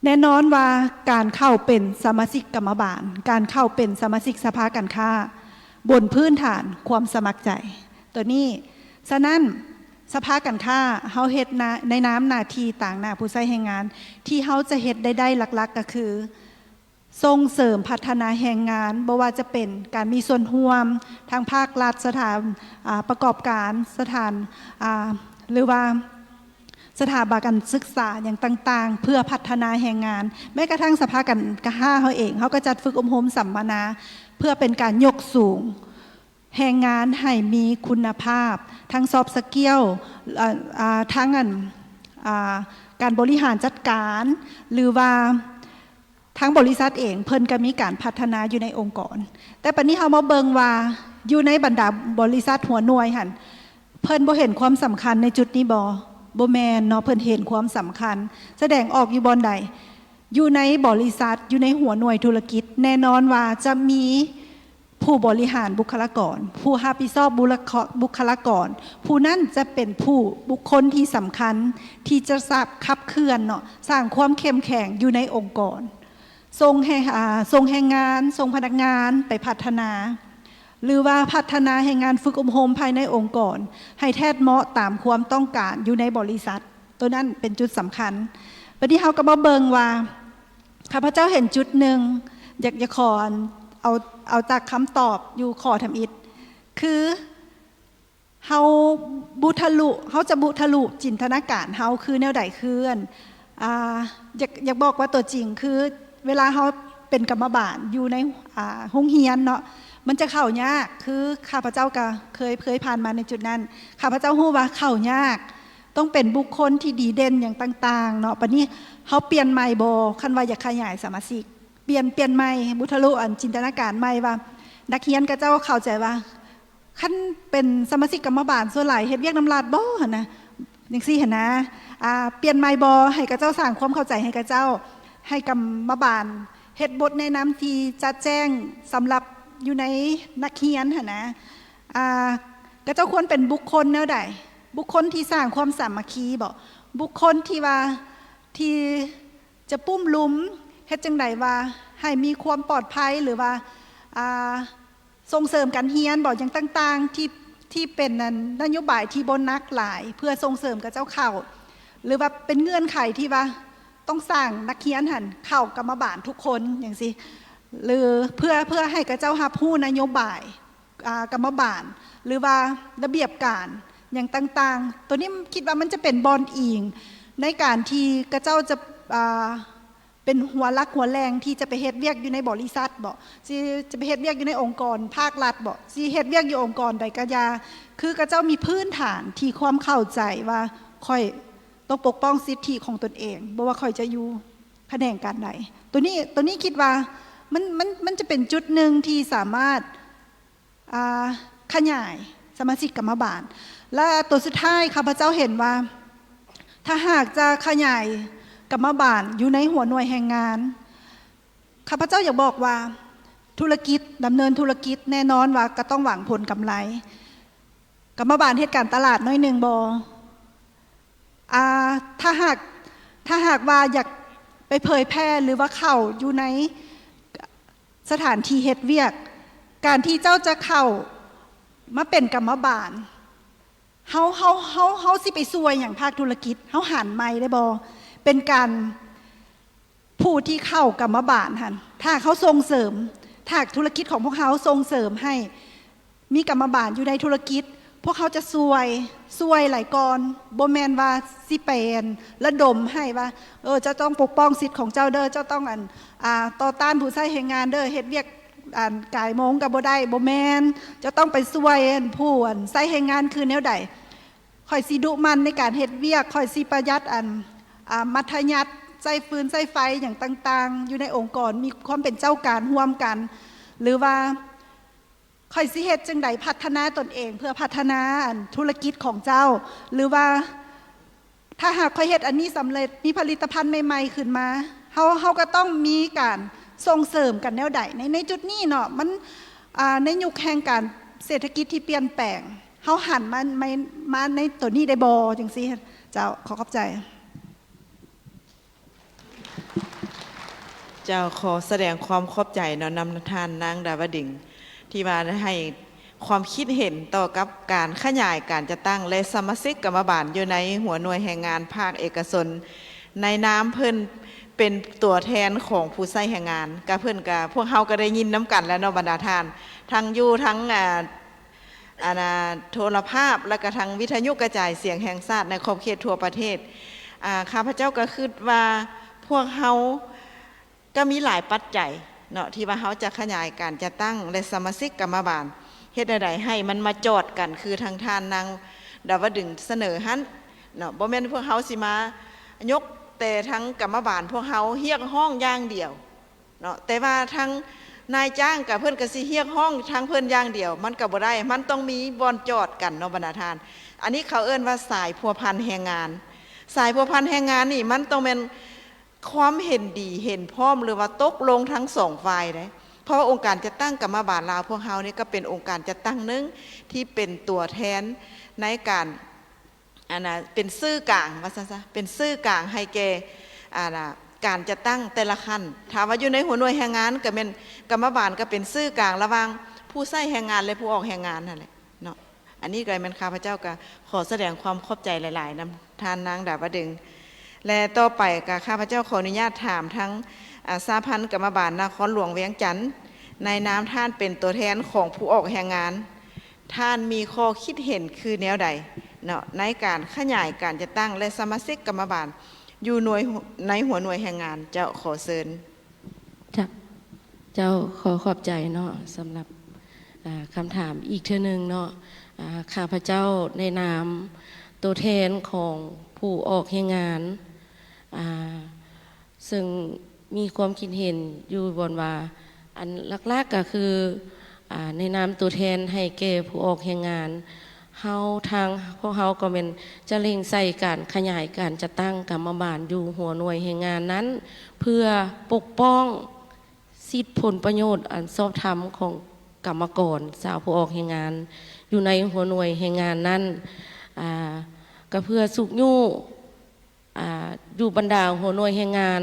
Speaker 7: แน่นอนว่าการเข้าเป็นสมาชิกกรรมบาลการเข้าเป็นสมาชิกสภาการค้าบนพื้นฐานความสมัครใจตัวนี้ฉะนั้นสภาการค้าเฮาเฮ็ดในนามหน้าที่ต่างหน้าผู้ใช้แรงงานที่เฮาจะเฮ็ดได้หลักๆก็คือส่งเสริมพัฒนาแรงงานบ่ว่าจะเป็นการมีส่วนร่วมทางภาครัฐสถานประกอบการสถานหรือว่าสถาบันการศึกษาอย่างต่างๆเพื่อพัฒนาแรงงานแม้กระทั่งสภาการค้าเฮาเองเฮาก็จัดฝึกอบรมสัมมนาเพื่อเป็นการยกสูงแรงงานให้มีคุณภาพทั้งซอฟต์สกิลทั้งการบริหารจัดการหรือว่าทั้งบริษัทเองเพิ่นก็มีการพัฒนาอยู่ในองค์กรแต่ปัจจุบันเฮามาเบิ่งว่าอยู่ในบรรดาบริษัทหัวหน่วยหั่นเพิ่นบ่เห็นความสำคัญในจุดนี้บ่แม่นเนาะเพิ่นเห็นความสำคัญแสดงออกอยู่บ่อนใดอยู่ในบริษัทอยู่ในหัวหน่วยธุรกิจแน่นอนว่าจะมีผู้บริหารบุคลากรผู้รับผิดชอบบุคลากรผู้นั้นจะเป็นผู้บุคคลที่สำคัญที่จะขับเคลื่อนเนาะสร้างความเข้มแข็งอยู่ในองค์กรส่งแรงงานส่งพนักงานไปพัฒนาหรือว่าพัฒนาแรงงานฝึกอบรมภายในองค์กรให้แทดเหมาะตามความต้องการอยู่ในบริษัทตัวนั้นเป็นจุดสำคัญวันนี้เฮาก็มาเบิ่งว่าข้าพเจ้าเห็นจุดหนึ่งอยากจะขอเอาจากคำตอบอยู่ขอทำอิฐคือเฮาจะบุทะลุจินตนาการเฮาคือแนวใดคืออยากบอกว่าตัวจริงคือเวลาเฮาเป็นกรรมบาลอยู่ในห้องเรียนเนาะมันจะเข้ายากคือข้าพเจ้าก็เคยผ่านมาในจุดนั้นข้าพเจ้าฮู้ว่าเข้ายากต้องเป็นบุคคลที่ดีเด่นอย่างต่างๆเนาะปัจจุบันเฮาเปลี่ยนใหม่บ่คันว่าอยากขยายสมาชิกเปลี่ยนใหม่บุทะลุจินตนาการใหม่ว่านักเรียนก็เจ้าเข้าใจว่าคันเป็นสมาชิกกรรมบาลส่วนหลายเฮ็ดเวียกน้ำลาดบ่หั่นนะจังซี่หั่นนะเปลี่ยนใหม่บ่ให้กับเจ้าสร้างความเข้าใจให้กับเจ้าให้กรรมบาลเฮ็ดบทแนะนำที่จัดแจ้งสำหรับอยู่ในนักเรียนหั่นนะก็เจ้าควรเป็นบุคคลแนวใดบุคคลที่สร้างความสามัคคีบ่บุคคลที่ว่าที่จะปุ้มลุมเฮ็ดจังไดว่า ให้มีความปลอดภัยหรือว่าส่งเสริมการเรียนบอกอย่างต่างๆที่เป็นนโยบายที่บนนักหลายเพื่อส่งเสริมกับเจ้าเข้าหรือว่าเป็นเงื่อนไขที่ว่าต้องสร้างนักเรียนหันเข้ากรรมบาลทุกคนอย่างสิหรือเพื่อให้กับเจ้ารับรู้นโยบายกรรมบาลหรือว่าระเบียบการอย่างต่างๆตัวนี้คิดว่ามันจะเป็นบอลอิงในการที่กระเจ้าจะเป็นหัวลักหัวแรงที่จะไปเฮ็ดเวียกอยู่ในบริษัทบ่สิจะไปเฮ็ดเวียกอยู่ในองค์กรภาครัฐบ่สิเฮ็ดเวียกอยู่องค์กรใดก็ยาคือกระเจ้ามีพื้นฐานที่ความเข้าใจว่าค่อยต้องปกป้องสิทธิของตนเองบ่ว่าค่อยจะอยู่แผนงการใดตัวนี้คิดว่ามันจะเป็นจุดหนึ่งที่สามารถขยายสมาชิกกรรมบาลและตัวสุดท้ายข้าพเจ้าเห็นว่าถ้าหากจะขยายกรรมบาลอยู่ในหัวหน่วยแรงงานข้าพเจ้าอยากบอกว่าธุรกิจดำเนินธุรกิจแน่นอนว่าก็ต้องหวังผลกำไรกรรมบาลเหตุการณ์ตลาดน้อยหนึ่งบถ้าหากว่าอยากไปเผยแพร่หรือว่าเข้าอยู่ในสถานที่เฮ็ดเวียกการที่เจ้าจะเข้ามาเป็นกรรมบาลเฮาสิไปซวยอย่างภาคธุรกิจเฮาหันไม่ได้บ่เป็นการผู้ที่เข้ากรรมบาลหันถ้าเขาส่งเสริมถ้าธุรกิจของพวกเขาส่งเสริมให้มีกรรมบาลอยู่ในธุรกิจพวกเขาจะซวยหลายกรบ่แม่นว่าสิเป็นระดมให้ว่าจะต้องปกป้องสิทธิ์ของเจ้าเด้อเจ้าต้องต่อต้านผู้ใช้แรงงานเด้อเฮ็ดเวียกกายโมงก็บ่ได้บ่แม่นจะต้องไปซวยผู้ใช้แรงงานคือแนวใดค่อยสิดุมันในการเฮ็ดเวียกค่อยสิประหยัดมัธยัสถ์ใช้ฟืนใช้ไฟอย่างต่างๆอยู่ในองค์กรมีความเป็นเจ้าการร่วมกันหรือว่าค่อยสิเฮ็ดจังใดพัฒนาตนเองเพื่อพัฒนาธุรกิจของเจ้าหรือว่าถ้าหากค่อยเฮ็ดอันนี้สำเร็จมีผลิตภัณฑ์ใหม่ๆขึ้นมาเฮาก็ต้องมีการส่งเสริมกันแนวใดในจุดนี้เนาะมันในยุคแห่งการเศรษฐกิจที่เปลี่ยนแปลงเฮาหันมาในตัวนี้ได้บ่จังซี่เจ้าขอบใจ
Speaker 3: เจ้าขอแสดงความขอบใจเนาะนำทานนางดาวดิ่งที่มาให้ความคิดเห็นต่อกับการขยายการจะตั้งและสมาชิกกรรมบาลอยู่ในหัวหน่วยแรงงานภาคเอกชนในน้ำเพิ่นเป็นตัวแทนของผู้ใช้แรงงานกับเพิ่นกับพวกเฮาก็ได้ยินน้ำกันแล้วเนาะบรรดาท่านทั้งอยู่ทั้งโทรภาพและก็ทั้งวิทยุกระจายเสียงแห่งชาติในขอบเขตทั่วประเทศข้าพเจ้าก็คิดว่าพวกเฮาก็มีหลายปัจจัยเนาะที่ว่าเฮาจะขยายการจะตั้งและสมาชิกกรรมบาลเฮ็ดใดให้มันมาจอดกันคือทางท่านนางดาวดึงเสนอหันเนาะบ่แม่นพวกเฮาสิมายกแต่ทั้งกรรมบาลพวกเฮาเฮียกห้องอย่างเดียวเนาะแต่ว่าทั้งนายจ้างกับเพิ่นก็สิเฮียกห้องทั้งเพิ่นอย่างเดียวมันก็บ่ได้มันต้องมีบอนจอดกันเนาะบรรดาท่านอันนี้เขาเอิ้นว่าสายพัวพันแรงงานสายพัวพันแรงงานนี่มันต้องเป็นความเห็นดีเห็นพร้อมหรือว่าตกลงทั้งสองฝ่ายเลยเพราะว่าองค์การจะตั้งกรรมบาลลาวพวกเฮานี่ก็เป็นองค์การจะตั้งนึงที่เป็นตัวแทนในการเป็นซื่อกลางว่าซะเป็นซื่อกลางให้แก่การจะตั้งแต่ละขั้นถามว่าอยู่ในหัวหน่วยแรงงานก็เป็นกรรมบาลก็เป็นซื่อกลางระหว่างผู้ใช้แรงงานและผู้ออกแรงงานนั่นแหละเนาะอันนี้ก็เป็นข้าพเจ้าก็ขอแสดงความขอบใจหลายๆนำทานนางดาวดึงและต่อไปก็ข้าพเจ้าขออนุญาตถามทั้งสหพันธ์กรรมบาลนครหลวงเวียงจันทน์ในนามท่านเป็นตัวแทนของผู้ออกแรงงานท่านมีข้อคิดเห็นคือแนวใดเนาะในการขยายการจะตั้งและสมาชิกกรรมบาลอยู่หน่วยในหัวหน่วยแรงงานเจ้าขอเชิญ
Speaker 6: เจ้าขอขอบใจเนาะสำหรับคำถามอีกเทื่อนึงเนาะข้าพเจ้าในนามตัวแทนของผู้ออกแรงงานซึ่งมีความคิดเห็นอยู่บนว่าอันหลักๆก็คือในนามตัวแทนให้แก่ผู้ออกแรงงานเฮาทางพวกเฮาก็เป็นจะเร่งใส่การขยายการจะตั้งกรรมบาลอยู่หัวหน่วยแรงงานนั้นเพื่อปกป้องสิทธิผลประโยชน์อันชอบธรรมของกรรมกรสาวผู้ออกแรงงานอยู่ในหัวหน่วยแรงงานนั้นก็เพื่อสุกยู่อยู่บรรดาหัวหน่วยแรงงาน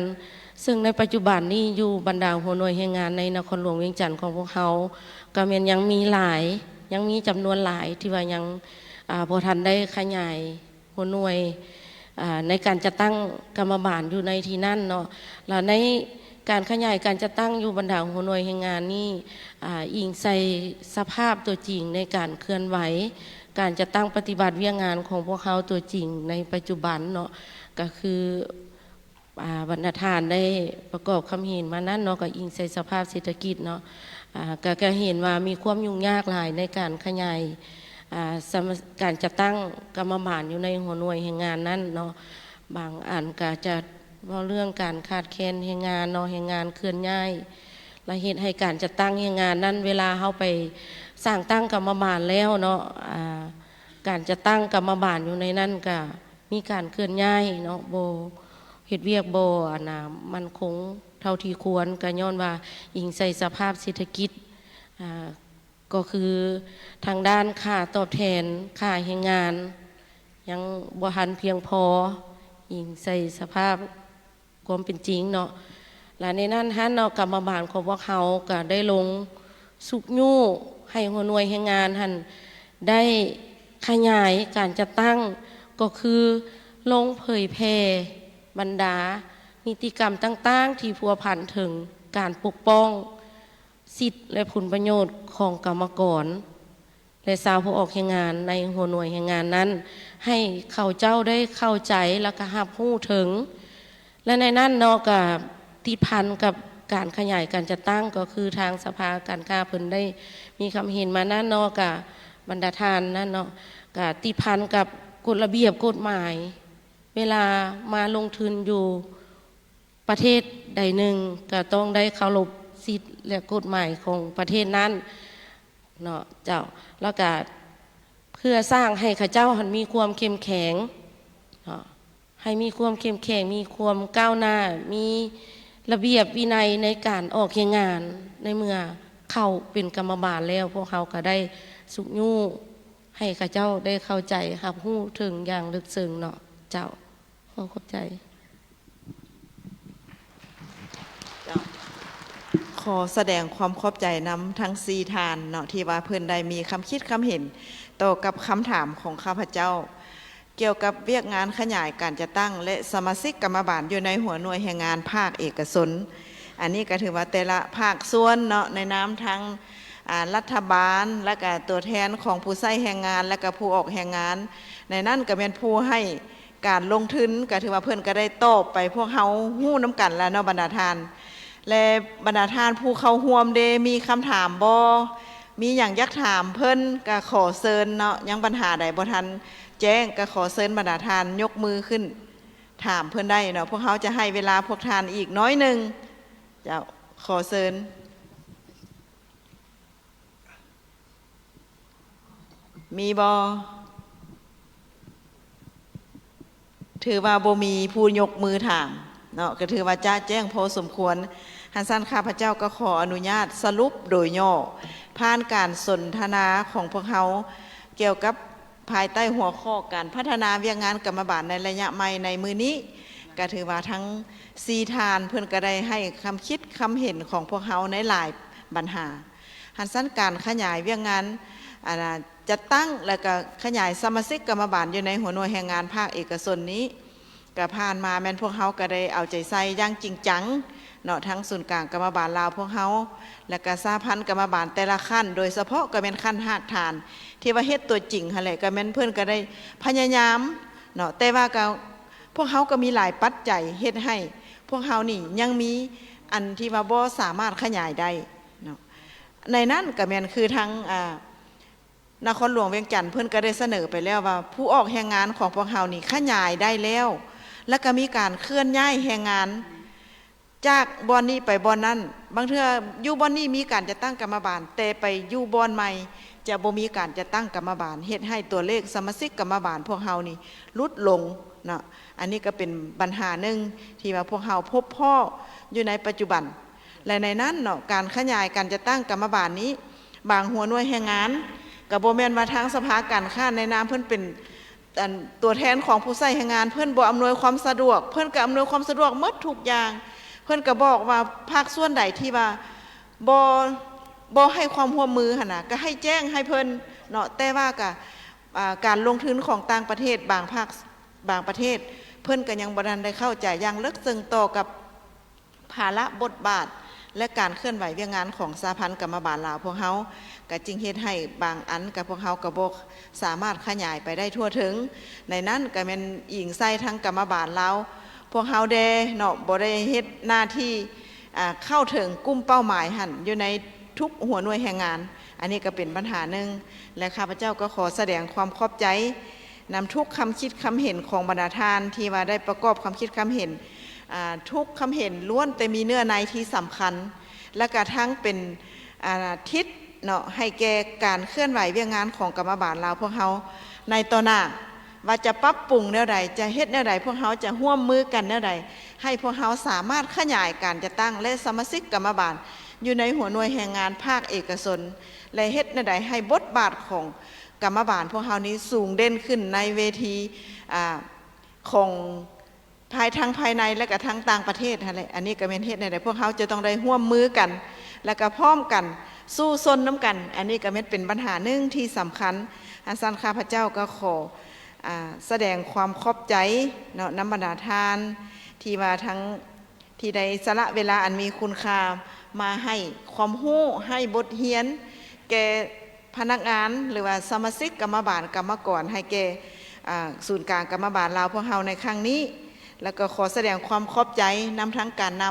Speaker 6: ซึ่งในปัจจุบันนี้อยู่บรรดาหัวหน่วยแรงงานในนครหลวงเวียงจันทร์ของพวกเขาก็แม่นยังมีหลายยังมีจำนวนหลายที่ว่ายังบ่ทันได้ขยายหัวหน่วยในการจัดตั้งกรรมบาลอยู่ในที่นั่นเนาะแล้วในการขยายการจัดตั้งอยู่บรรดาหัวหน่วยแรงงานนี่อิงใส่สภาพตัวจริงในการเคลื่อนไหวการจัดตั้งปฏิบัติเวียงงานของพวกเขาตัวจริงในปัจจุบันเนาะก็คือบรรณาธิการได้ประกอบคำเห็นมานั้นเนาะก็อิงใส่สภาพเศรษฐกิจเนาะก็เห็นว่ามีความยุ่งยากหลายในการขยายการจัดตั้งกรรมบาลอยู่ในหัวหน่วยแรงงานนั้นเนาะบางอันก็จะเรื่องการขาดแคลนแรงงานเนาะแรงงานเคลื่อนย้ายและเหตุให้การจัดตั้งแรงงานนั้นเวลาเข้าไปสร้างตั้งกรรมบาลแล้วเนาะการจะตั้งกรรมบาลอยู่ในนั้นก็มีการเคลื่อนย้ายเนาะโบเฮ็ดเวียกโบมันคงเท่าที่ควรก็ย้อนว่าอิงใส่สภาพเศรษฐกิจก็คือทางด้านค่าตอบแทนค่าแรงงานยังบ่ทันเพียงพออิงใส่สภาพความเป็นจริงเนาะและในนั้นท่านเนาะกรรมบาลของพวกเขาก็ได้ลงสุกยู่ให้หัวหน่วยแรงงานท่านได้ขยายการจัดตั้งก็คือลงเผยแพร่บรรดานิติกรรมต่างๆที่พัวพันถึงการปกป้องสิทธิและผลประโยชน์ของกรรมกรและชาวผู้ออกแรงงานในหัวหน่วยแรงงานนั้นให้เขาเจ้าได้เข้าใจและก็รับรู้ถึงและในนั้นเนาะก็ติดพันกับการขยายการจัดตั้งก็คือทางสภาการค้าเพิ่นได้มีคำเห็นมานั่นเนาะกับบรรดาทานนั่นเนาะก็ติดพันกับกฎระเบียบกฎหมายเวลามาลงทุนอยู่ประเทศใดหนึ่งก็ต้องได้เคารพสิทธิและกฎหมายของประเทศนั้นเนาะเจ้าแล้วก็เพื่อสร้างให้ข้าเจ้าหันมีความเข้มแข็งเนาะให้มีความเข้มแข็งมีความก้าวหน้ามีระเบียบวินัยในการออกแรงงานในเมื่อเข้าเป็นกรรมบาลแล้วพวกเขาก็ได้สุกยู่ให้ข้าเจ้าได้เข้าใจรับรู้ถึงอย่างลึกซึ้งเนาะเจ้าขอขอบใจ
Speaker 3: ขอแสดงความขอบใจนำทั้ง4ท่านเนาะที่ว่าเพิ่นได้มีคำคิดคำเห็นต่อกับคำถามของข้าพเจ้าเกี่ยวกับเวียกงานขยายการจะตั้งและสมาชิกกรรมบาลอยู่ในหัวหน่วยแรงงานภาคเอกชนอันนี้ก็ถือว่าแต่ละภาคส่วนเนาะในนามทั้งรัฐบาลและก็ตัวแทนของผู้ใช้แรงงานและก็ผู้ออกแรงงานในนั้นก็เป็นผู้ให้การลงทุนก็ถือว่าเพิ่นก็ได้ตอบไปพวกเฮาฮู้น้ำกันแล้วเนาะบรรดาทานและบรรดาทานผู้เข้าร่วมเดมีคำถามบ่มีอย่างยักถามเพิ่นก็ขอเชิญเนาะยังปัญหาใดบ่ทันแจ้งก็ขอเชิญบรรดาทานยกมือขึ้นถามเพิ่นได้เนาะพวกเขาจะให้เวลาพวกทานอีกน้อยหนึ่งจะขอเชิญมีบ่ถือว่าบ่มีผู้ยกมือถามเนาะก็ถือว่าจ้าแจ้งพอสมควรหันสั้นข้าพเจ้าก็ขออนุญาตสรุปโดยย่อผ่านการสนทนาของพวกเขาเกี่ยวกับภายใต้หัวข้อการพัฒนาเวียงงานกรรมบาลในระยะใหม่ในมือนี้ก็ถือว่าทั้ง4ท่านเพื่อนก็ได้ให้คำคิดคำเห็นของพวกเขาในหลายปัญหาหันสั้นการขยายเวียงงานจะตั้งและก็ขยายสมาชิกกรรมบาลอยู่ในหัวหน่วยแรงงานภาคเอกชนนี้ก็ผ่านมาแม่นพวกเขาก็ได้เอาใจใส่อย่างจริงจังเนาะทั้งศูนย์กลางกรรมบาลลาวพวกเขาและก็สหพันธ์กรรมบาลแต่ละขั้นโดยเฉพาะก็เป็นขั้นหากฐานที่ว่าเฮ็ดตัวจริงหั่นแหละก็แม่นเพิ่นก็ได้พยายามเนาะแต่ว่าก็พวกเขาก็มีหลายปัจจัยเฮ็ดให้พวกเขานี่ยังมีอันที่ว่าบ่สามารถขยายได้เนาะในนั้นก็แม่นคือทั้งนครหลวงเวียงจันทน์เพิ่นก็ได้เสนอไปแล้วว่าผู้ออกแรงงานของพวกเฮานี่ขยายได้แล้วแล้วก็มีการเคลื่อนย้ายแรงงานจากบอนนี้ไปบอนนั้นบางเทื่ออยู่บอนนี้มีการจะตั้งกรรมบาลแต่ไปอยู่บอนใหม่จะบ่มีการจะตั้งกรรมบาลเฮ็ดให้ตัวเลขสมาชิกกรรมบาลพวกเฮานี่ลดลงเนาะอันนี้ก็เป็นปัญหาหนึ่งที่ว่าพวกเฮาพบพ่ออยู่ในปัจจุบันและในนั้นเนาะการขยายการจะตั้งกรรมบาลนี้บางหัวหน่วยแรงงานก็บ่แม่นว่าทางสภาการค้าในนามเพิ่นเป็นตัวแทนของผู้ใช้แรงงานเพิ่นบ่อำนวยความสะดวกเพิ่นก็อำนวยความสะดวกหมดทุกอย่างเพ พิ่นก็บอกว่าภาคส่วนใดที่ว่าบ่ให้ความร่วมมือหั่นน่ะก็ให้แจ้งให้เพิ่นเนาะแต่ว่าก็การลงทุนของต่างประเทศบางภาคบางประเทศเพิ่นก็ยังบ่ทันได้เข้าใจอย่างลึกซึ้งต่อกับภาระบทบาทและการเคลื่อนไหวเวียงงานของสหพันธ์กรรมบาลลาวพวกเฮาก็จึงเฮ็ดให้บางอันกับพวกเฮาก็บ่สามารถขยายไปได้ทั่วถึงในนั้นก็แม่นอิงใส่ทั้งกรรมบาลลาวพวกเฮาได้เนาะบ่ได้เฮ็ดหน้าที่เข้าถึงกลุ่มเป้าหมายหั่นอยู่ในทุกหัวหน่วยแห่งงานอันนี้ก็เป็นปัญหาหนึ่งและข้าพเจ้าก็ขอแสดงความขอบใจนำทุกคำคิดคำเห็นของบรรดาทานที่ว่าได้ประกอบความคิดคำเห็นทุกคำเห็นล้วนแต่มีเนื้อในที่สำคัญและกระทั่งเป็นทิศเนาะให้แก่การเคลื่อนไหวเวียงงานของกรรมบาลลาวพวกเฮาในต่อหน้าว่าจะปรับปรุงแนวใดจะเฮ็ดแนวใดพวกเฮาจะร่วมมือกันแนวใดให้พวกเฮาสามารถขยายการจะตั้งและสมาชิกกรรมบาลอยู่ในหัวหน่วยแห่งงานภาคเอกชนและเฮ็ดแนวใดให้บทบาทของกรรมบาลพวกเฮานี้สูงเด่นขึ้นในเวทีของภายในและก็ทั้งต่างประเทศอะไรอันนี้ก็เป็นเฮ็ดแนวใดพวกเฮาจะต้องได้ร่วมมือกันแล้วก็พร้อมกันสู้ซนน้ำกันอันนี้ก็เป็นปัญหาหนึ่งที่สำคัญอาจารย์ข้าพเจ้าก็ขอแสดงความขอบใจเนาะน้ำบรรดาทานที่ว่าทั้งที่ได้สละเวลาอันมีคุณค่ามาให้ความรู้ให้บทเรียนแก่พนักงานหรือว่าสมาชิกกรรมบาลกรรมกรให้แก่ศูนย์กลางกรรมบาลลาวพวกเฮาในครั้งนี้แล้วก็ขอแสดงความขอบใจนำทั้งการน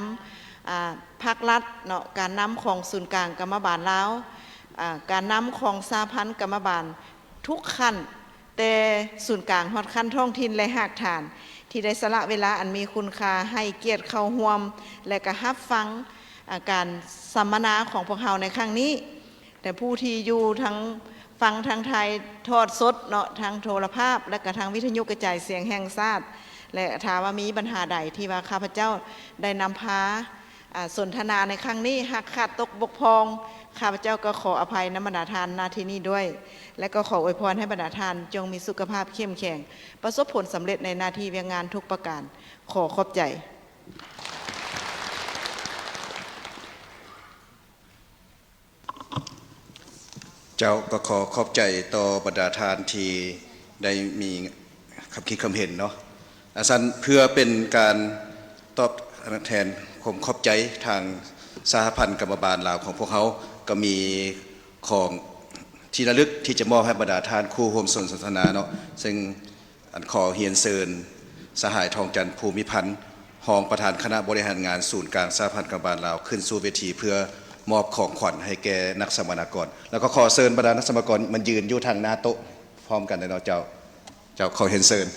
Speaker 3: ำภาครัฐเนาะการนำของศูนย์กลางกรรมบาลลาวการนำของสหพันธ์กรรมบาลทุกขั้นแต่ศูนย์กลางฮอดขั้นท้องถิ่นและหากฐานที่ได้สละเวลาอันมีคุณค่าให้เกียรติเข้าร่วมและก็รับฟังการสัมมนาของพวกเฮาในครั้งนี้แต่ผู้ที่อยู่ทั้งฟังทางไทยทอดสดเนาะทางโทรภาพและก็ทางวิทยุกระจายเสียงแห่งชาติและถามว่ามีปัญหาใดที่ว่าข้าพเจ้าได้นำพาสนทนาในครั้งนี้หากขาดตกบกพร่องข้าพเจ้าก็ขออภัยน้ำบรรดาทานณที่นี้ด้วยและก็ขออวยพรให้บรรดาทานจงมีสุขภาพเข้มแข็งประสบผลสำเร็จในหน้าที่เวียงงานทุกประการขอขอบใจ
Speaker 8: เจ้าก็ขอขอบใจต่อบรรดาทานที่ได้มีคำคิดคำเห็นเนาะอาจารย์เพื่อเป็นการตอบแทนผมขอบใจทางสหพันธ์กรรมบาลลาวของพวกเขาก็มีของที่ระลึกที่จะมอบให้บรรดาทานคู่ร่วมสนทนาเนาะซึ่งขอเฮียนเซินสหายทองจันทร์ภูมิพันธ์รองประธานคณะบริหารงานศูนย์กลางสหพันธ์กรรมบาลลาวขึ้นสู่เวทีเพื่อมอบของขวัญให้แก่นักสัมมนากรแล้วก็ขอเชิญบรรดานักสัมมนากรมันยืนอยู่ทางหน้าโต๊ะพร้อมกันเลยเนาะเจ้าขอเห็นเชิญ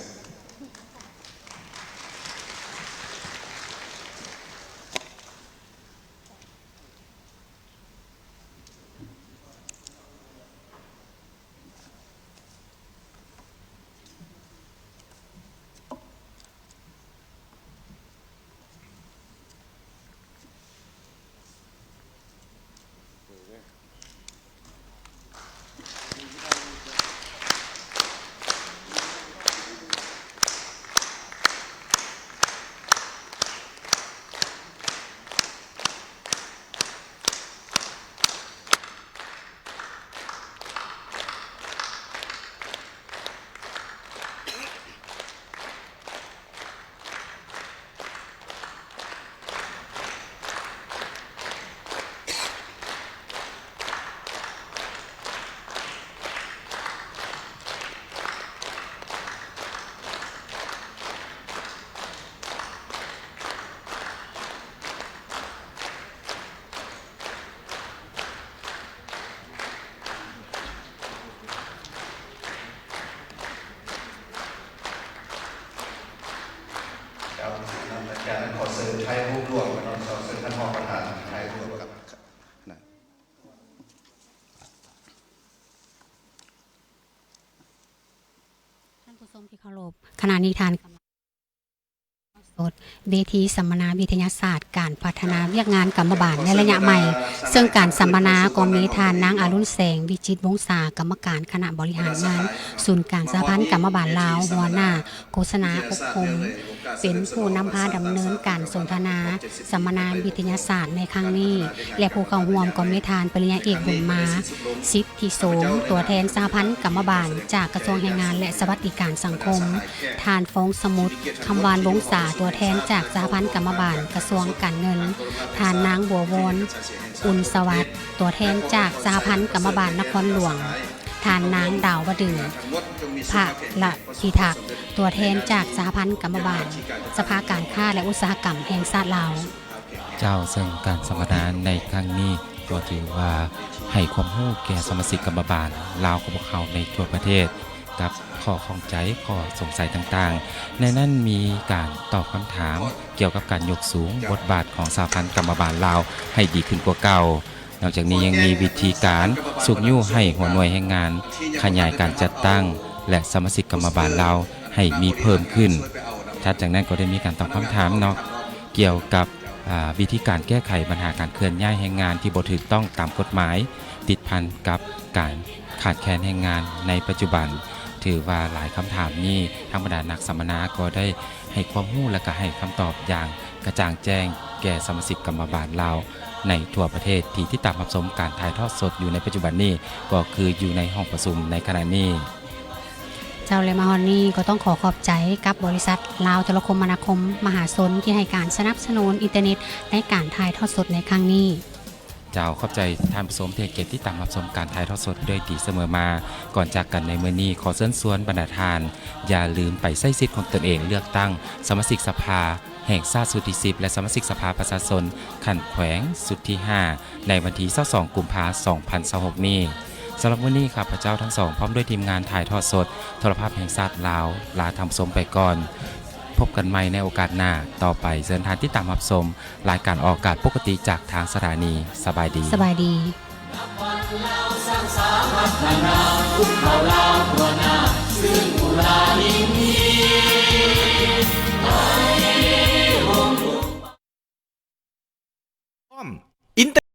Speaker 8: การขอเชิญไทยรูปรวมขอเชิญท่านรองประธานไทยรูปครับ
Speaker 1: ท่านผู้ชมที่เคารพขณะนี้ทานสดเวทีสัมมนาวิทยาศาสตร์การพัฒนาเวียกงานกรรมบาลในระยะใหม่ซึ่งการสัมมนาก็มีทานนางอรุณแสงวิจิตรวงศากรรมการคณะบริหารงานศูนย์กลางสหพันธ์กรรมบาลลาวหัวหน้าโฆษณาอบรม เป็นผู้นำพาดำเนินการสนทนาสัมมนาวิทยาศาสตร์ในครั้งนี้และผู้เข้าร่วมก็มีทานปริญญาเอกบุญมาสิทธิโสมตัวแทนสหพันธ์กรรมบาลจากกระทรวงแรงงานและสวัสดิการสังคมทานฟงสมุทรคำวานวงศาตัวแทนจากสหพันธ์กรรมบาลกระทรวงการเงินทานนางบัววอนอุ่นสวัสดิ์ตัวแทนจากสหพันธ์กรรมบาลนครหลวงทานนางดาววดึงพระละพิทักษ์ตัวแทนจากสหพันธ์กรรมบาลสภาการค้าและอุตสาหกรรมแห่งชาติลาว
Speaker 2: เจ้าซึ่งการสัมมนาในครั้งนี้ก็ถือว่าให้ความรู้แก่สมาชิกกรรมบาลลาวกับพวกเขาในทั่วประเทศกับข้อข้องใจข้อสงสัยต่างๆในนั้นมีการตอบคำถามเกี่ยวกับการยกสูงบทบาทของสหพันธ์กรรมบาลลาวให้ดีขึ้นกว่าเก่านอกจากนี้ยังมีวิธีการสุกยู่ให้หัวหน่วยแห่งงานขยายการจัดตั้งและสมาชิกกรรมบาลลาวให้มีเพิ่มขึ้นถัดจากนั้นก็ได้มีการตอบคำถามเนาะเกี่ยวกับวิธีการแก้ไขปัญหาการเคลื่อนย้ายแรงงานที่บ่ถูกต้องตามกฎหมายติดพันกับการขาดแคลนแรงงานในปัจจุบันถือว่าหลายคำถามนี้ทางบรรดานักสัมมนาก็ได้ให้ความรู้และก็ให้คำตอบอย่างกระจ่างแจ้งแก่สมาชิกกรรมบาลลาวในทั่วประเทศที่ตามรับชมการถ่ายทอดสดอยู่ในปัจจุบันนี้ก็คืออยู่ในห้องประชุมในขณะนี้
Speaker 1: เจ้าเลมาฮอนนี่ก็ต้องขอขอบใจกับบริษัทลาวโทรคมนาคมมหาชนที่ให้การสนับสนุนอินเทอร์เน็ตในการถ่ายทอดสดในครั้งนี้
Speaker 2: เจ้าขอบใจท่านผู้ชมที่เก็บที่ตามรับชมการถ่ายทอดสดโดยดีเสมอมาก่อนจากกันในมื้อนี้ขอเชิญชวนบรรดาทานอย่าลืมไปใช้สิทธิ์ของตนเองเลือกตั้งสมาชิกสภาแห่งชาติสุดที่10และสมาชิกสภาประชาชนขั้นแขวงสุดที่5ในวันที่22กุมภาพันธ์2026นี้สำหรับวันนี้ครับพระเจ้าทั้งสองพร้อมด้วยทีมงานถ่ายทอดสดโทรภาพแห่งชาติลาวลาทำชมไปก่อนพบกันใหม่ในโอกาสหน้าต่อไปเชิญทานที่ตามรับชมรายการออกอากาศปกติจากทางสถานีสบายดี
Speaker 1: สบายดีซึ่งอุราลี